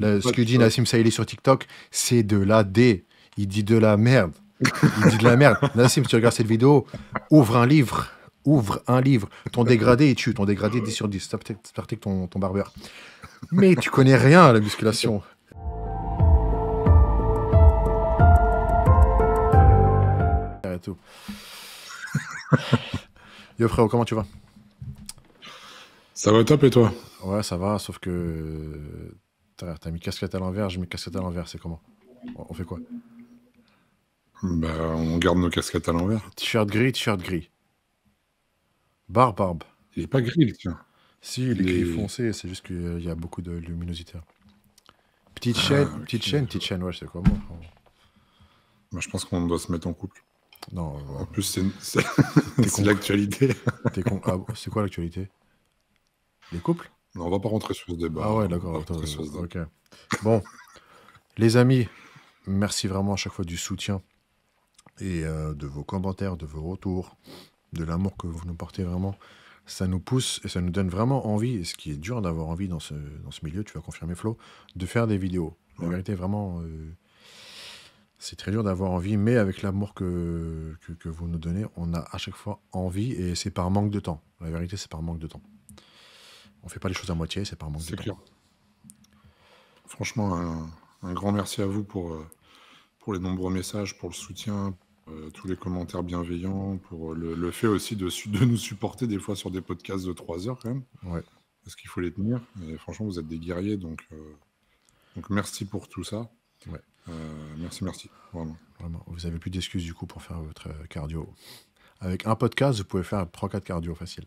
Ce que dit Nassim Saïli sur TikTok, c'est de la D. Il dit de la merde. Il dit de la merde. Nassim, si tu regardes cette vidéo, ouvre un livre. Ouvre un livre. Ton dégradé, il tue. Ton dégradé, 10 sur 10. C'est peut-être ton barbeur. Mais tu connais rien à la musculation. Et tout. Yo frérot, comment tu vas? Ça va top et toi? Ouais, ça va, sauf que t'as mis casquette à l'envers, je mets casquette à l'envers, c'est comment? On fait quoi? Bah, on garde nos casquettes à l'envers. T-shirt gris, t-shirt gris. Barbe. Il est pas gris, le tien. Si, il est Il gris est... foncé, c'est juste qu'il y a beaucoup de luminosité. Petite Ah, chaîne, ok. petite chaîne, ouais, c'est quoi moi? Moi, je pense qu'on doit se mettre en couple. Non, En plus, c'est t'es c'est con. l'actualité. T'es con. Ah, c'est quoi l'actualité? Les couples? Non, on va pas rentrer sur ce débat. Ah ouais, On va d'accord, pas attends, rentrer sur ce débat. ok. Bon, les amis, merci vraiment à chaque fois du soutien et de vos commentaires, de vos retours, de l'amour que vous nous portez vraiment. Ça nous pousse et ça nous donne vraiment envie, et ce qui est dur d'avoir envie dans ce milieu, tu vas confirmer Flo, de faire des vidéos. La Ouais. vérité, vraiment, c'est très dur d'avoir envie, mais avec l'amour que vous nous donnez, on a à chaque fois envie, et c'est par manque de temps. La vérité, c'est par manque de temps. On fait pas les choses à moitié, c'est par manque de C'est temps. clair. Franchement, un grand merci à vous pour les nombreux messages, pour le soutien, tous les commentaires bienveillants, pour le fait aussi de nous supporter des fois sur des podcasts de 3 heures quand même, Ouais, parce qu'il faut les tenir. Et franchement, vous êtes des guerriers, donc merci pour tout ça. ouais, Merci, vraiment. vraiment. Vous avez plus d'excuses du coup pour faire votre cardio. Avec un podcast, vous pouvez faire 3-4 cardio facile.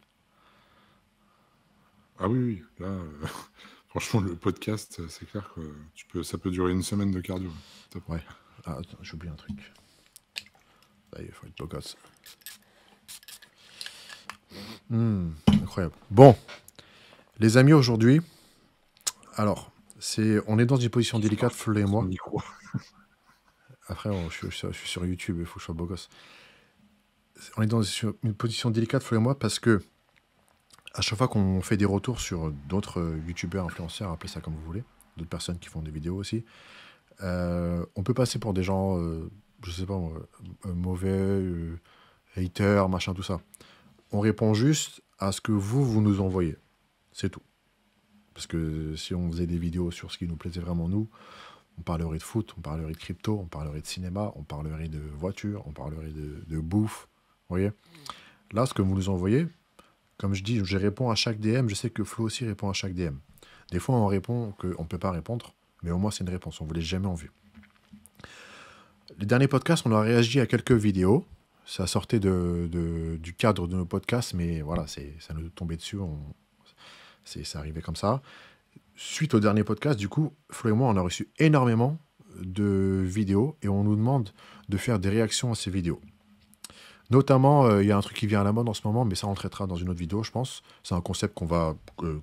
Ah oui, oui, là, franchement, le podcast, c'est clair que ça peut durer une semaine de cardio. Top. Ouais. Ah, attends, j'oublie un truc. Là, il faut être beau gosse. Incroyable. Bon, les amis, aujourd'hui, alors, on est dans une position délicate, Flo et Son moi. micro. Après, je suis sur YouTube, il faut que je sois beau gosse. On est dans une position délicate, Flo et moi, parce que à chaque fois qu'on fait des retours sur d'autres youtubeurs, influenceurs, appelez ça comme vous voulez, d'autres personnes qui font des vidéos aussi, on peut passer pour des gens, je sais pas, mauvais, haters, machin, tout ça. On répond juste à ce que vous nous envoyez. C'est tout. Parce que si on faisait des vidéos sur ce qui nous plaisait vraiment, nous, on parlerait de foot, on parlerait de crypto, on parlerait de cinéma, on parlerait de voiture, on parlerait de bouffe. Vous voyez? Là, ce que vous nous envoyez, comme je dis, je réponds à chaque DM. Je sais que Flo aussi répond à chaque DM. Des fois, on répond qu'on ne peut pas répondre, mais au moins, c'est une réponse. On ne vous laisse jamais en vue. Les derniers podcasts, on a réagi à quelques vidéos. Ça sortait du cadre de nos podcasts, mais voilà, ça nous tombait dessus. Ça arrivait comme ça. Suite au dernier podcast, du coup, Flo et moi, on a reçu énormément de vidéos et on nous demande de faire des réactions à ces vidéos. Notamment, il y a un truc qui vient à la mode en ce moment, mais ça on traitera dans une autre vidéo, je pense. C'est un concept qu'on va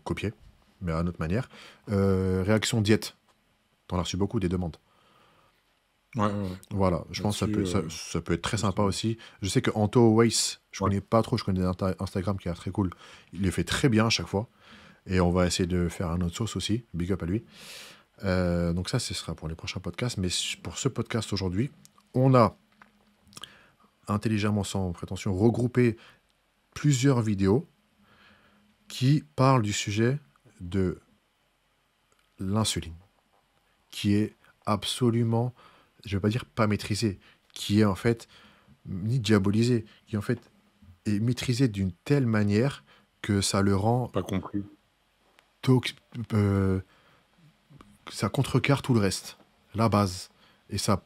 copier, mais à notre manière. Réaction diète. T'en as reçu beaucoup des demandes. Ouais. Voilà, je pense que Là-dessus, ça peut être très sympa aussi. Je sais que Anto Weiss, je connais pas trop, je connais Instagram qui est très cool. Il les fait très bien à chaque fois. Et on va essayer de faire un autre sauce aussi. Big up à lui. Donc ça, ce sera pour les prochains podcasts. Mais pour ce podcast aujourd'hui, on a intelligemment, sans prétention, regroupé plusieurs vidéos qui parlent du sujet de l'insuline, qui est absolument, je ne vais pas dire pas maîtrisée, qui est en fait ni diabolisée, qui en fait est maîtrisée d'une telle manière que ça le rend pas compris. euh, ça contrecarre tout le reste, la base, et ça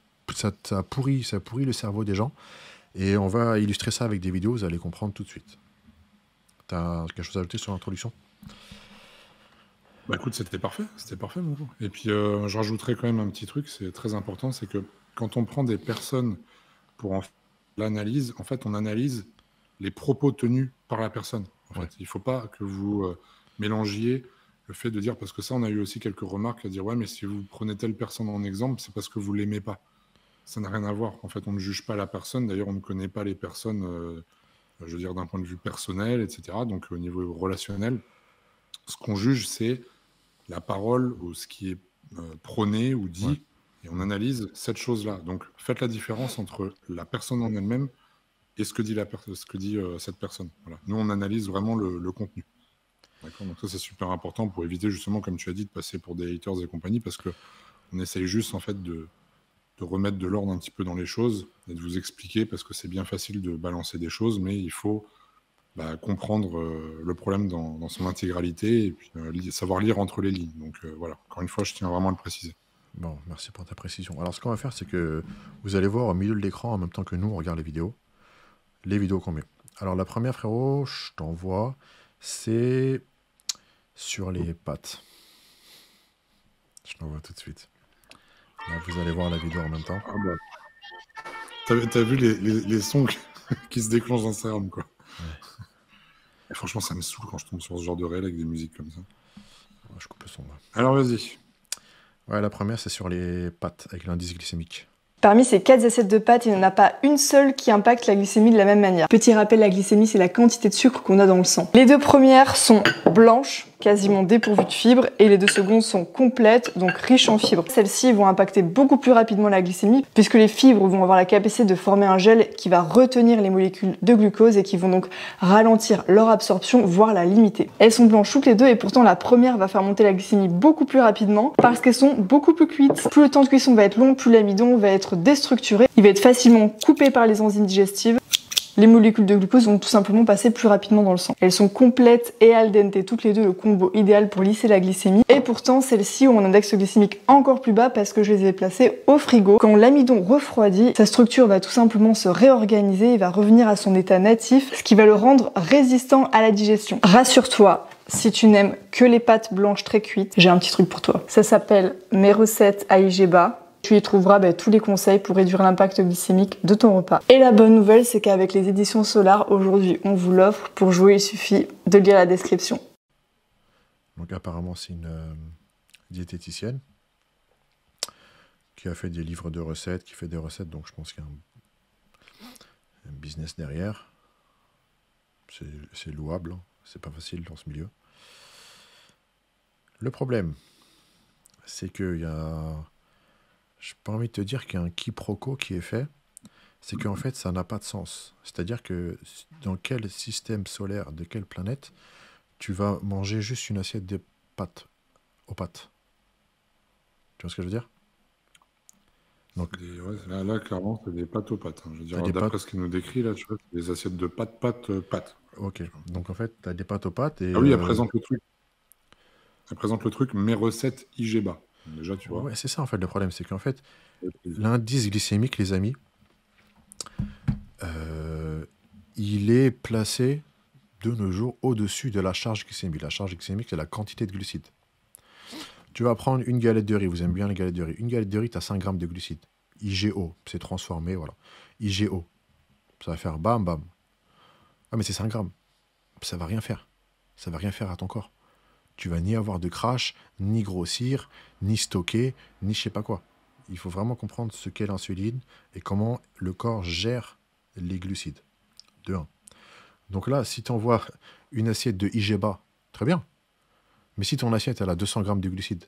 pourrit le cerveau des gens. Et on va illustrer ça avec des vidéos, vous allez comprendre tout de suite. T'as quelque chose à ajouter sur l'introduction? Bah écoute, c'était parfait, mon gros. Et puis, je rajouterais quand même un petit truc, c'est très important, c'est que quand on prend des personnes pour en faire l'analyse, en fait, on analyse les propos tenus par la personne. En fait, Ouais. il faut pas que vous mélangiez le fait de dire, parce que ça, on a eu aussi quelques remarques à dire, ouais, mais si vous prenez telle personne en exemple, c'est parce que vous l'aimez pas. Ça n'a rien à voir. En fait, on ne juge pas la personne. D'ailleurs, on ne connaît pas les personnes, je veux dire, d'un point de vue personnel, etc. Donc, au niveau relationnel, ce qu'on juge, c'est la parole ou ce qui est prôné ou Ouais. dit, et on analyse cette chose-là. Donc, faites la différence entre la personne en elle-même et ce que dit, cette personne. Voilà. Nous, on analyse vraiment le contenu. D'accord. Donc, ça, c'est super important pour éviter, justement, comme tu as dit, de passer pour des haters et compagnie, parce qu'on essaye juste, en fait, de remettre de l'ordre un petit peu dans les choses et de vous expliquer, parce que c'est bien facile de balancer des choses, mais il faut comprendre le problème dans son intégralité et puis savoir lire entre les lignes. Donc voilà, encore une fois, je tiens vraiment à le préciser. Bon, merci pour ta précision. Alors, ce qu'on va faire, c'est que vous allez voir au milieu de l'écran, en même temps que nous, on regarde les vidéos qu'on met. Alors, la première, frérot, je t'envoie, c'est sur les pattes. Je t'envoie tout de suite. Là, vous allez voir la vidéo en même temps. Ah bah. T'as vu les sons qui se déclenchent dans sa arme, quoi. Ouais. Et franchement, ça me saoule quand je tombe sur ce genre de réel avec des musiques comme ça. Ouais, je coupe le son, là. Alors, vas-y. Ouais, la première, c'est sur les pattes, avec l'indice glycémique. Parmi ces 4 assiettes de pâtes, il n'y en a pas une seule qui impacte la glycémie de la même manière. Petit rappel, la glycémie, c'est la quantité de sucre qu'on a dans le sang. Les 2 premières sont blanches, quasiment dépourvues de fibres, et les 2 secondes sont complètes, donc riches en fibres. Celles-ci vont impacter beaucoup plus rapidement la glycémie, puisque les fibres vont avoir la capacité de former un gel qui va retenir les molécules de glucose et qui vont donc ralentir leur absorption, voire la limiter. Elles sont blanches toutes les 2, et pourtant la première va faire monter la glycémie beaucoup plus rapidement, parce qu'elles sont beaucoup plus cuites. Plus le temps de cuisson va être long, plus l'amidon va être déstructuré, il va être facilement coupé par les enzymes digestives. Les molécules de glucose vont tout simplement passer plus rapidement dans le sang. Elles sont complètes et al dente, toutes les 2 le combo idéal pour lisser la glycémie. Et pourtant, celles-ci ont un index glycémique encore plus bas parce que je les ai placées au frigo. Quand l'amidon refroidit, sa structure va tout simplement se réorganiser et va revenir à son état natif, ce qui va le rendre résistant à la digestion. Rassure-toi, si tu n'aimes que les pâtes blanches très cuites, j'ai un petit truc pour toi. Ça s'appelle Mes recettes à IGBA. Tu y trouveras tous les conseils pour réduire l'impact glycémique de ton repas. Et la bonne nouvelle, c'est qu'avec les éditions Solar, aujourd'hui, on vous l'offre. Pour jouer, il suffit de lire la description. Donc apparemment, c'est une diététicienne qui a fait des livres de recettes, qui fait des recettes, donc je pense qu'il y a un business derrière. C'est louable, hein. C'est pas facile dans ce milieu. Le problème, c'est qu'il y a... J'ai pas envie de te dire qu'il y a un quiproquo qui est fait, c'est qu'en fait, ça n'a pas de sens. C'est-à-dire que dans quel système solaire, de quelle planète, tu vas manger juste une assiette de pâtes, aux pâtes. Tu vois ce que je veux dire? Donc, Là, clairement, c'est des pâtes aux pâtes. Hein. Je veux dire, des d'après pâtes. ce qu'il nous décrit, là, tu vois, c'est des assiettes de pâtes. Ok, donc en fait, tu as des pâtes aux pâtes et... Ah oui, elle présente le truc. Elle présente le truc, mes recettes IGBA. Déjà, tu vois. Ouais, c'est ça en fait le problème, c'est qu'en fait, l'indice glycémique, les amis, il est placé de nos jours au-dessus de la charge glycémique. La charge glycémique, c'est la quantité de glucides. Tu vas prendre une galette de riz, vous aimez bien les galettes de riz. Une galette de riz, tu as 5 grammes de glucides. IGO, c'est transformé, voilà. IGO, ça va faire bam bam. Ah mais c'est 5 grammes, ça va rien faire. Ça va rien faire à ton corps. Tu vas ni avoir de crash, ni grossir, ni stocker, ni je sais pas quoi. Il faut vraiment comprendre ce qu'est l'insuline et comment le corps gère les glucides. De 1. Donc là, si tu envoies une assiette de IGBA, très bien. Mais si ton assiette elle a 200 grammes de glucides,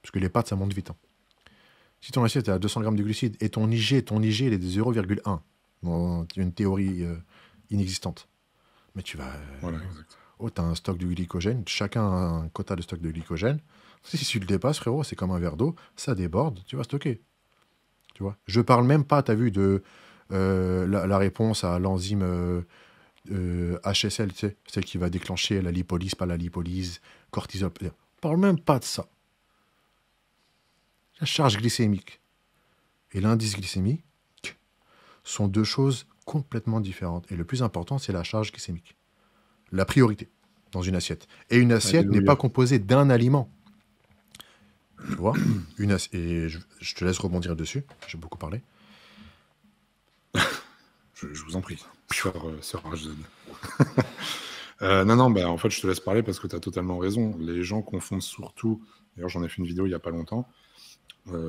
parce que les pâtes ça monte vite. Hein. Si ton assiette elle a 200 grammes de glucides et ton IG il est de 0,1, dans une théorie inexistante, mais tu vas... Voilà, exact. Oh, tu as un stock de glycogène, chacun a un quota de stock de glycogène. Si tu le dépasses, frérot, c'est comme un verre d'eau, ça déborde, tu vas stocker. Tu vois. Je parle même pas, tu as vu, de la réponse à l'enzyme HSL, tu sais, celle qui va déclencher la lipolyse, pas la lipolyse, cortisol. Je parle même pas de ça. La charge glycémique et l'indice glycémique sont 2 choses complètement différentes. Et le plus important, c'est la charge glycémique. La priorité dans une assiette. Et une assiette n'est pas composée d'un aliment. Tu vois, et je te laisse rebondir dessus. J'ai beaucoup parlé. Je vous en prie, sœur HZ. Non, en fait, je te laisse parler parce que tu as totalement raison. Les gens confondent surtout, d'ailleurs, j'en ai fait une vidéo il n'y a pas longtemps,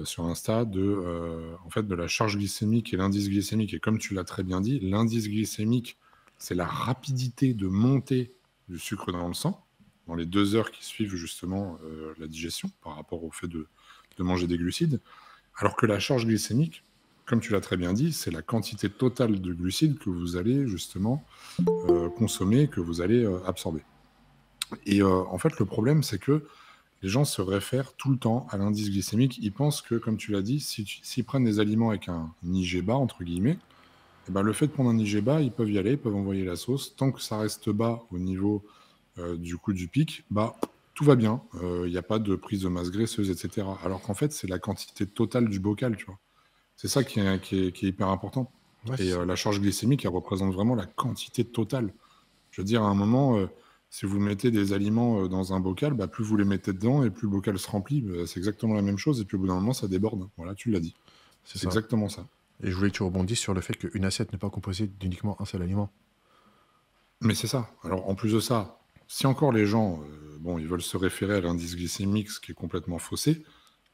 sur Insta, en fait, de la charge glycémique et l'indice glycémique. Et comme tu l'as très bien dit, l'indice glycémique, c'est la rapidité de montée du sucre dans le sang, dans les 2 heures qui suivent justement la digestion, par rapport au fait de de manger des glucides, alors que la charge glycémique, comme tu l'as très bien dit, c'est la quantité totale de glucides que vous allez justement consommer, que vous allez absorber. Et en fait, le problème, c'est que les gens se réfèrent tout le temps à l'indice glycémique. Ils pensent que, comme tu l'as dit, s'ils prennent des aliments avec un IG bas, entre guillemets, eh ben, le fait de prendre un IG bas, ils peuvent y aller, ils peuvent envoyer la sauce. Tant que ça reste bas au niveau du coup du pic, bah, tout va bien. Il n'y a pas de prise de masse graisseuse, etc. Alors qu'en fait, c'est la quantité totale du bocal, tu vois. C'est ça qui est hyper important. Ouais, Et la charge glycémique, elle représente vraiment la quantité totale. Je veux dire, à un moment, si vous mettez des aliments dans un bocal, bah, plus vous les mettez dedans et plus le bocal se remplit. Bah, c'est exactement la même chose. Et puis au bout d'un moment, ça déborde. Voilà, tu l'as dit. c'est C'est ça. exactement ça. Et je voulais que tu rebondisses sur le fait qu'une assiette n'est pas composée d'uniquement un seul aliment. Mais c'est ça. Alors, en plus de ça, si encore les gens, bon, ils veulent se référer à l'indice glycémique, ce qui est complètement faussé,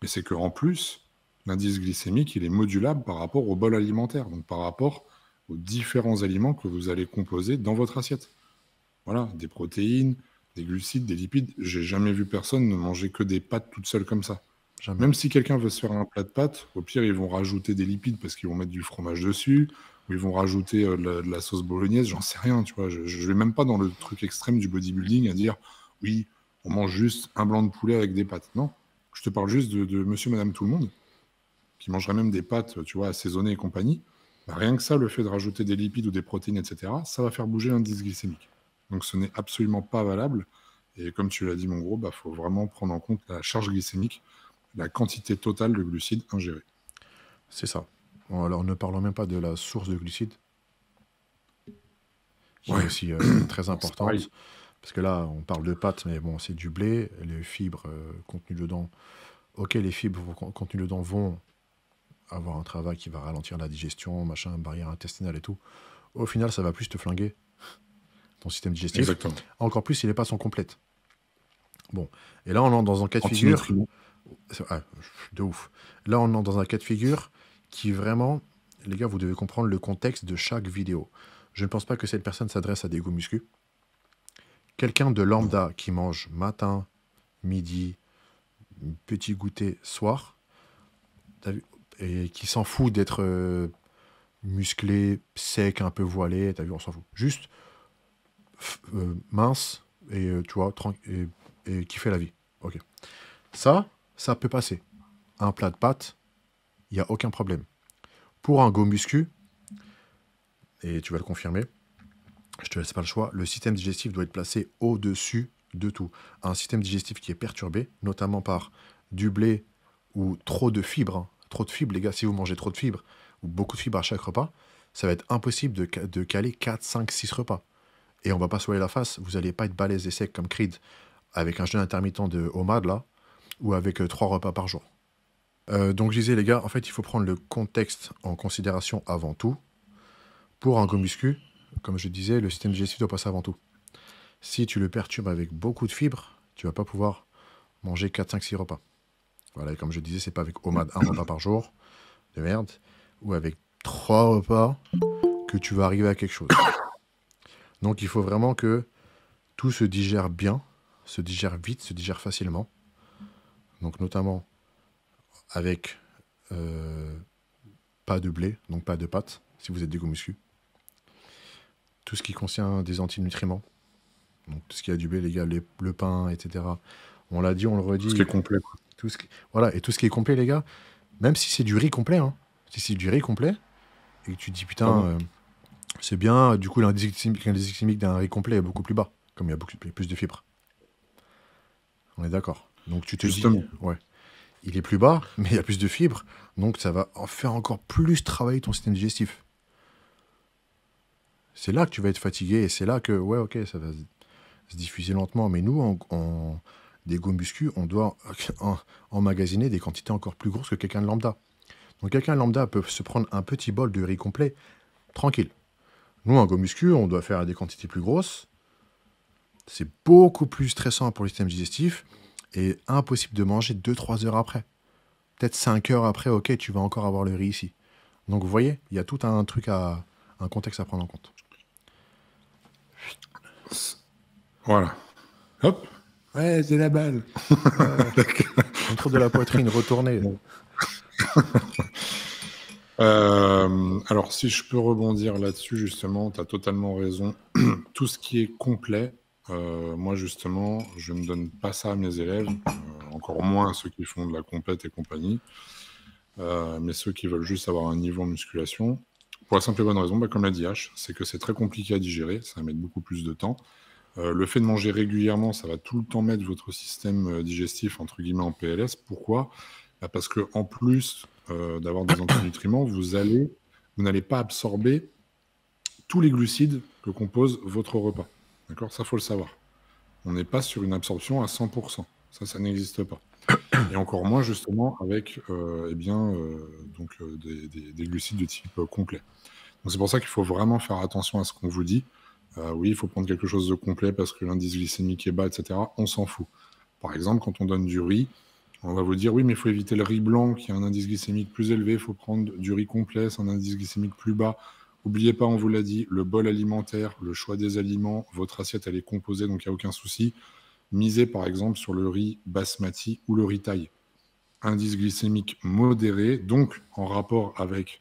mais c'est qu'en plus, l'indice glycémique, il est modulable par rapport au bol alimentaire, donc par rapport aux différents aliments que vous allez composer dans votre assiette. Voilà, des protéines, des glucides, des lipides. J'ai jamais vu personne ne manger que des pâtes toutes seules comme ça. Jamais. Même si quelqu'un veut se faire un plat de pâtes, au pire, ils vont rajouter des lipides parce qu'ils vont mettre du fromage dessus, ou ils vont rajouter de la sauce bolognaise, j'en sais rien, tu vois. Je vais même pas dans le truc extrême du bodybuilding à dire, oui, on mange juste un blanc de poulet avec des pâtes. Non, je te parle juste de monsieur, madame, tout le monde, qui mangerait même des pâtes, tu vois, assaisonnées et compagnie. Bah, rien que ça, le fait de rajouter des lipides ou des protéines, etc., ça va faire bouger l'indice glycémique. Donc ce n'est absolument pas valable. Et comme tu l'as dit, mon gros, bah, faut vraiment prendre en compte la charge glycémique, la quantité totale de glucides ingérés. C'est ça. Bon, alors ne parlons même pas de la source de glucides, qui est Ouais, aussi très c'est importante. pareil. Parce que là, on parle de pâtes, mais bon, c'est du blé. Les fibres contenues dedans. Ok, les fibres contenues dedans vont avoir un travail qui va ralentir la digestion, machin, barrière intestinale et tout. Au final, ça va plus te flinguer ton système digestif. Exactement. Encore plus si les pâtes sont complètes. Bon, et là, on entre dans un cas de figure. Antinutriments. De ouf. Là, on entre dans un cas de figure qui vraiment, les gars, vous devez comprendre le contexte de chaque vidéo. Je ne pense pas que cette personne s'adresse à des go muscu. Quelqu'un de Non. lambda qui mange matin, midi, petit goûter, soir, t'as vu, et qui s'en fout d'être musclé, sec, un peu voilé, t'as vu, on s'en fout. Juste mince et tu vois, et kiffer la vie. Ok. Ça peut passer. Un plat de pâtes, il n'y a aucun problème. Pour un go muscu, et tu vas le confirmer, je te laisse pas le choix, le système digestif doit être placé au-dessus de tout. Un système digestif qui est perturbé, notamment par du blé ou trop de fibres. Hein. Trop de fibres, les gars, si vous mangez trop de fibres, ou beaucoup de fibres à chaque repas, ça va être impossible de caler 4, 5, 6 repas. Et on va pas se voiler la face, vous n'allez pas être balèze et sec comme Creed, avec un jeûne intermittent de OMAD, là, ou avec 3 repas par jour. Donc je disais, les gars, en fait, il faut prendre le contexte en considération avant tout. Pour un go muscu, comme je disais, le système digestif doit passer avant tout. Si tu le perturbes avec beaucoup de fibres, tu vas pas pouvoir manger 4, 5, 6 repas. Voilà, et comme je disais, c'est pas avec OMAD un repas par jour, de merde, ou avec 3 repas que tu vas arriver à quelque chose. Donc il faut vraiment que tout se digère bien, se digère vite, se digère facilement. Donc notamment avec pas de blé, donc pas de pâtes, si vous êtes des go muscu. Tout ce qui contient des antinutriments, donc tout ce qui a du blé, les gars, le pain, etc. On l'a dit, on le redit. Ce qui est complet. Quoi. Voilà, et tout ce qui est complet, les gars, même si c'est du riz complet, hein, si c'est du riz complet, et que tu te dis, putain, c'est bien, du coup, l'indice glycémique d'un riz complet est beaucoup plus bas, comme il y a plus de fibres. On est d'accord. Donc tu te Justement. dis, ouais, il est plus bas, mais il y a plus de fibres, donc ça va en faire encore plus travailler ton système digestif. C'est là que tu vas être fatigué, et c'est là que, ouais, ok, ça va se diffuser lentement, mais nous, en des go muscu, on doit emmagasiner des quantités encore plus grosses que quelqu'un de lambda. Donc quelqu'un de lambda peut se prendre un petit bol de riz complet, tranquille. Nous, en go muscu, on doit faire des quantités plus grosses. C'est beaucoup plus stressant pour le système digestif et impossible de manger 2-3 heures après. Peut-être 5 heures après, ok, tu vas encore avoir le riz ici. Donc vous voyez, il y a tout un truc un contexte à prendre en compte. Voilà. Hop. Ouais, c'est la balle. Contrôle de la poitrine retournée. Bon. Alors, si je peux rebondir là-dessus, justement, tu as totalement raison. Tout ce qui est complet, moi, justement, je ne donne pas ça à mes élèves, encore moins à ceux qui font de la compète et compagnie, mais ceux qui veulent juste avoir un niveau en musculation. Pour la simple et bonne raison, comme l'a dit H, c'est que c'est très compliqué à digérer, ça va mettre beaucoup plus de temps. Le fait de manger régulièrement, ça va tout le temps mettre votre système digestif, entre guillemets, en PLS. Pourquoi? Parce que en plus d'avoir des antinutriments, vous n'allez pas absorber tous les glucides que compose votre repas. D'accord? Ça, faut le savoir. On n'est pas sur une absorption à 100%. Ça n'existe pas. Et encore moins, justement, avec des glucides de type complet. Donc, c'est pour ça qu'il faut vraiment faire attention à ce qu'on vous dit. Oui, il faut prendre quelque chose de complet parce que l'indice glycémique est bas, etc. On s'en fout. Par exemple, quand on donne du riz, on va vous dire, oui, mais il faut éviter le riz blanc qui a un indice glycémique plus élevé. Il faut prendre du riz complet, c'est un indice glycémique plus bas. N'oubliez pas, on vous l'a dit, le bol alimentaire, le choix des aliments, votre assiette, elle est composée, donc il n'y a aucun souci. Misez, par exemple, sur le riz basmati ou le riz thaï. Indice glycémique modéré, donc en rapport avec...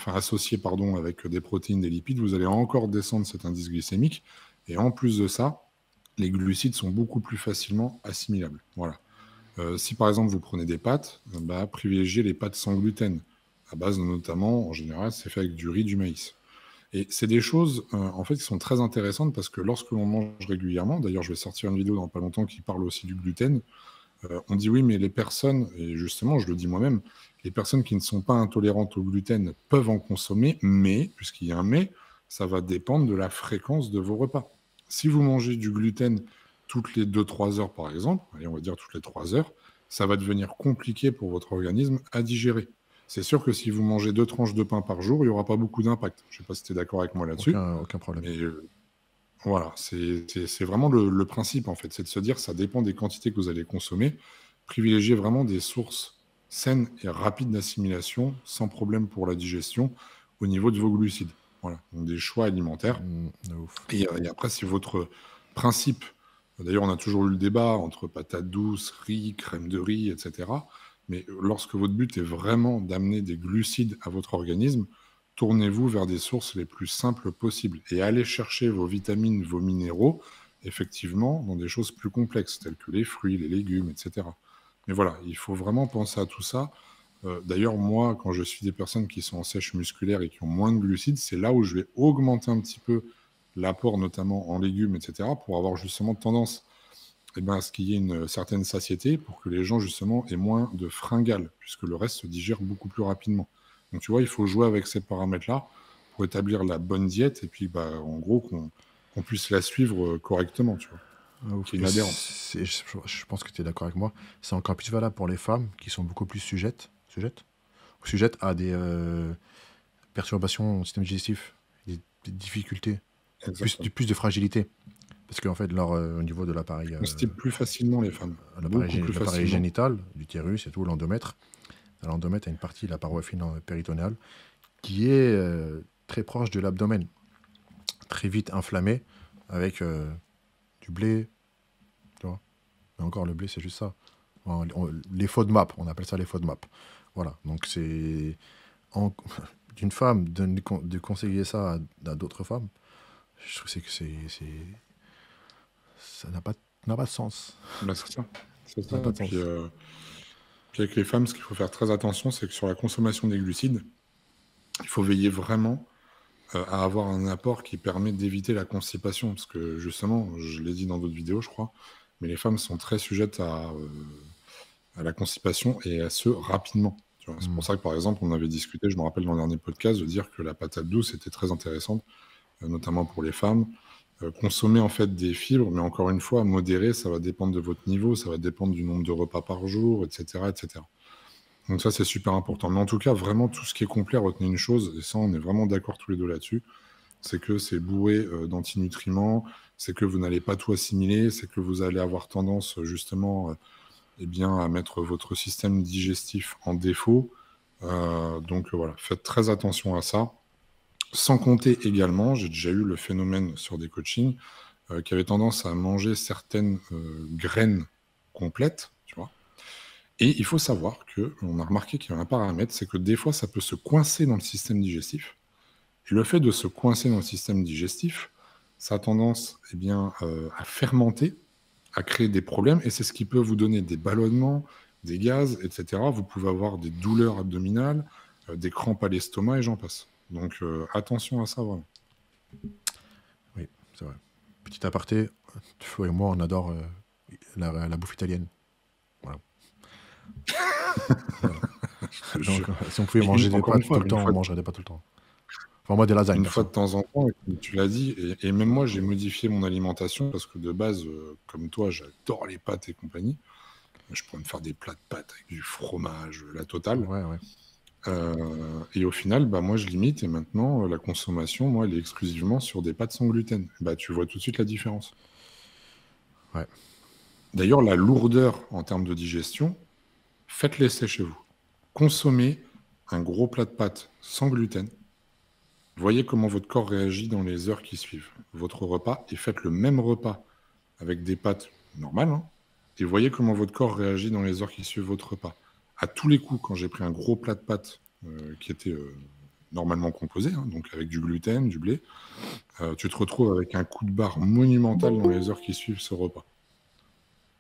associé avec des protéines, des lipides, vous allez encore descendre cet indice glycémique. Et en plus de ça, les glucides sont beaucoup plus facilement assimilables. Voilà. Si par exemple vous prenez des pâtes, privilégiez les pâtes sans gluten. À base notamment, en général, c'est fait avec du riz, du maïs. Et c'est des choses en fait qui sont très intéressantes parce que lorsque l'on mange régulièrement, d'ailleurs je vais sortir une vidéo dans pas longtemps qui parle aussi du gluten, on dit oui, mais les personnes, et justement je le dis moi-même, les personnes qui ne sont pas intolérantes au gluten peuvent en consommer, mais, puisqu'il y a un mais, ça va dépendre de la fréquence de vos repas. Si vous mangez du gluten toutes les 2-3 heures, par exemple, allez, on va dire toutes les 3 heures, ça va devenir compliqué pour votre organisme à digérer. C'est sûr que si vous mangez 2 tranches de pain par jour, il n'y aura pas beaucoup d'impact. Je ne sais pas si tu es d'accord avec moi là-dessus. Aucun problème. Mais voilà, c'est vraiment le principe, en fait. C'est de se dire, ça dépend des quantités que vous allez consommer. Privilégiez vraiment des sources saines et rapides d'assimilation, sans problème pour la digestion, au niveau de vos glucides. Voilà, donc des choix alimentaires. Et après, si votre principe, d'ailleurs, on a toujours eu le débat entre patates douces, riz, crème de riz, etc. Mais lorsque votre but est vraiment d'amener des glucides à votre organisme, tournez-vous vers des sources les plus simples possibles et allez chercher vos vitamines, vos minéraux, effectivement, dans des choses plus complexes, telles que les fruits, les légumes, etc. Mais voilà, il faut vraiment penser à tout ça. D'ailleurs, moi, quand je suis des personnes qui sont en sèche musculaire et qui ont moins de glucides, c'est là où je vais augmenter un petit peu l'apport, notamment en légumes, etc., pour avoir justement tendance à ce qu'il y ait une certaine satiété, pour que les gens, justement, aient moins de fringales, puisque le reste se digère beaucoup plus rapidement. Donc, tu vois, il faut jouer avec ces paramètres-là pour établir la bonne diète et puis, en gros, qu'on puisse la suivre correctement, tu vois. Qu'il y ait une adhérence. Je pense que tu es d'accord avec moi. C'est encore plus valable pour les femmes qui sont beaucoup plus sujettes à des perturbations au système digestif, des difficultés, plus de fragilité. Parce qu'en fait, au niveau de l'appareil... On stime plus facilement les femmes. L'appareil génital, l'utérus et tout, l'endomètre. L'endomètre a une partie, la paroi fine péritonéale, qui est très proche de l'abdomen. Très vite inflammé, avec du blé, tu vois. Mais encore, le blé, c'est juste ça. Les FODMAP, on appelle ça les FODMAP. Voilà, donc c'est... d'une femme, de conseiller ça à d'autres femmes, je trouve que ça n'a pas de sens. C'est ça. C'est ça. Puis avec les femmes, ce qu'il faut faire très attention, c'est que sur la consommation des glucides, il faut veiller vraiment à avoir un apport qui permet d'éviter la constipation. Parce que justement, je l'ai dit dans d'autres vidéos, je crois, mais les femmes sont très sujettes à la constipation et à ce rapidement. C'est pour ça que, par exemple, on avait discuté, je me rappelle dans le dernier podcast, de dire que la patate douce était très intéressante, notamment pour les femmes. Consommer en fait des fibres, mais encore une fois, modéré, ça va dépendre de votre niveau, ça va dépendre du nombre de repas par jour, etc. etc. Donc ça, c'est super important. Mais en tout cas, vraiment, tout ce qui est complet, retenez une chose, et ça, on est vraiment d'accord tous les deux là-dessus, c'est que c'est bourré d'antinutriments, c'est que vous n'allez pas tout assimiler, c'est que vous allez avoir tendance, justement, à mettre votre système digestif en défaut. Donc voilà, faites très attention à ça. Sans compter également, j'ai déjà eu le phénomène sur des coachings, qui avaient tendance à manger certaines graines complètes, tu vois. Et il faut savoir qu'on a remarqué qu'il y a un paramètre, c'est que des fois, ça peut se coincer dans le système digestif. Et le fait de se coincer dans le système digestif, ça a tendance à fermenter, à créer des problèmes, et c'est ce qui peut vous donner des ballonnements, des gaz, etc. Vous pouvez avoir des douleurs abdominales, des crampes à l'estomac, et j'en passe. Donc attention à ça, vraiment. Oui, c'est vrai. Petit aparté, Flo et moi, on adore la bouffe italienne. Voilà. Donc, si on pouvait manger des pâtes tout le temps, on mangerait des pâtes tout le temps. Enfin, moi, des lasagnes. Une fois de temps en temps, comme tu l'as dit, et même moi, j'ai modifié mon alimentation parce que de base, comme toi, j'adore les pâtes et compagnie. Je pourrais me faire des plats de pâtes avec du fromage, la totale. Ouais, ouais. Et au final, moi, je limite. Et maintenant, la consommation, moi, elle est exclusivement sur des pâtes sans gluten. Tu vois tout de suite la différence. Ouais. D'ailleurs, la lourdeur en termes de digestion, faites l'essai chez vous. Consommez un gros plat de pâtes sans gluten. Voyez comment votre corps réagit dans les heures qui suivent votre repas et faites le même repas avec des pâtes normales, hein, et voyez comment votre corps réagit dans les heures qui suivent votre repas. À tous les coups, quand j'ai pris un gros plat de pâtes qui était normalement composé, hein, donc avec du gluten, du blé, tu te retrouves avec un coup de barre monumental dans les heures qui suivent ce repas.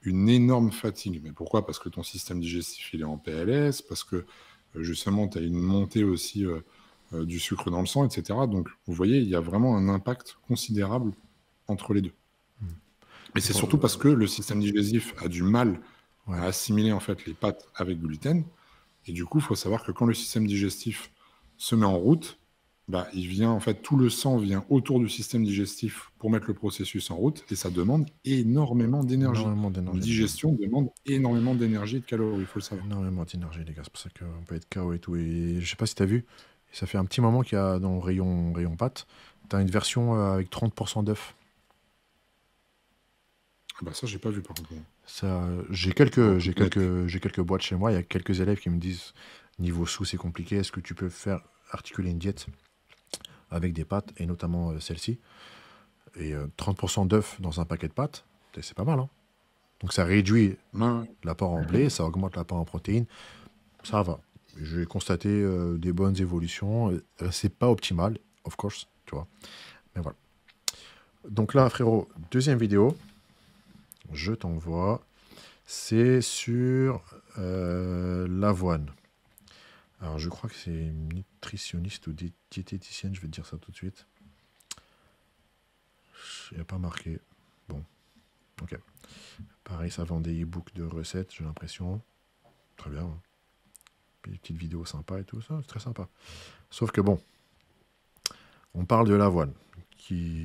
Une énorme fatigue. Mais pourquoi? Parce que ton système digestif il est en PLS, parce que justement tu as une montée aussi du sucre dans le sang, etc. Donc vous voyez, il y a vraiment un impact considérable entre les deux. Et c'est surtout parce que le système digestif a du mal à assimiler en fait les pâtes avec gluten. Et du coup, il faut savoir que quand le système digestif se met en route, il vient, en fait, tout le sang vient autour du système digestif pour mettre le processus en route, et ça demande énormément d'énergie. Une digestion demande énormément d'énergie et de calories, il faut le savoir. Énormément d'énergie, les gars, c'est pour ça qu'on peut être KO et tout. Et je sais pas si tu as vu, ça fait un petit moment qu'il y a dans le rayon pâtes, tu as une version avec 30% d'œufs. Ça, j'ai pas vu par contre. J'ai quelques boîtes chez moi. Il y a quelques élèves qui me disent niveau sous, c'est compliqué. Est-ce que tu peux faire articuler une diète avec des pâtes, et notamment celle-ci? Et 30% d'œufs dans un paquet de pâtes, c'est pas mal. Hein. Donc ça réduit l'apport en blé, ça augmente l'apport en protéines. Ça va. J'ai constaté des bonnes évolutions. C'est pas optimal, of course, tu vois. Mais voilà. Donc là, frérot, deuxième vidéo. Je t'envoie. C'est sur l'avoine. Alors, je crois que c'est une nutritionniste ou diététicienne. Je vais te dire ça tout de suite. Il n'y a pas marqué. Bon. Ok. Pareil, ça vend des e-books de recettes, j'ai l'impression. Très bien. Hein. Puis des petites vidéos sympas et tout ça. C'est très sympa. Sauf que bon. On parle de l'avoine.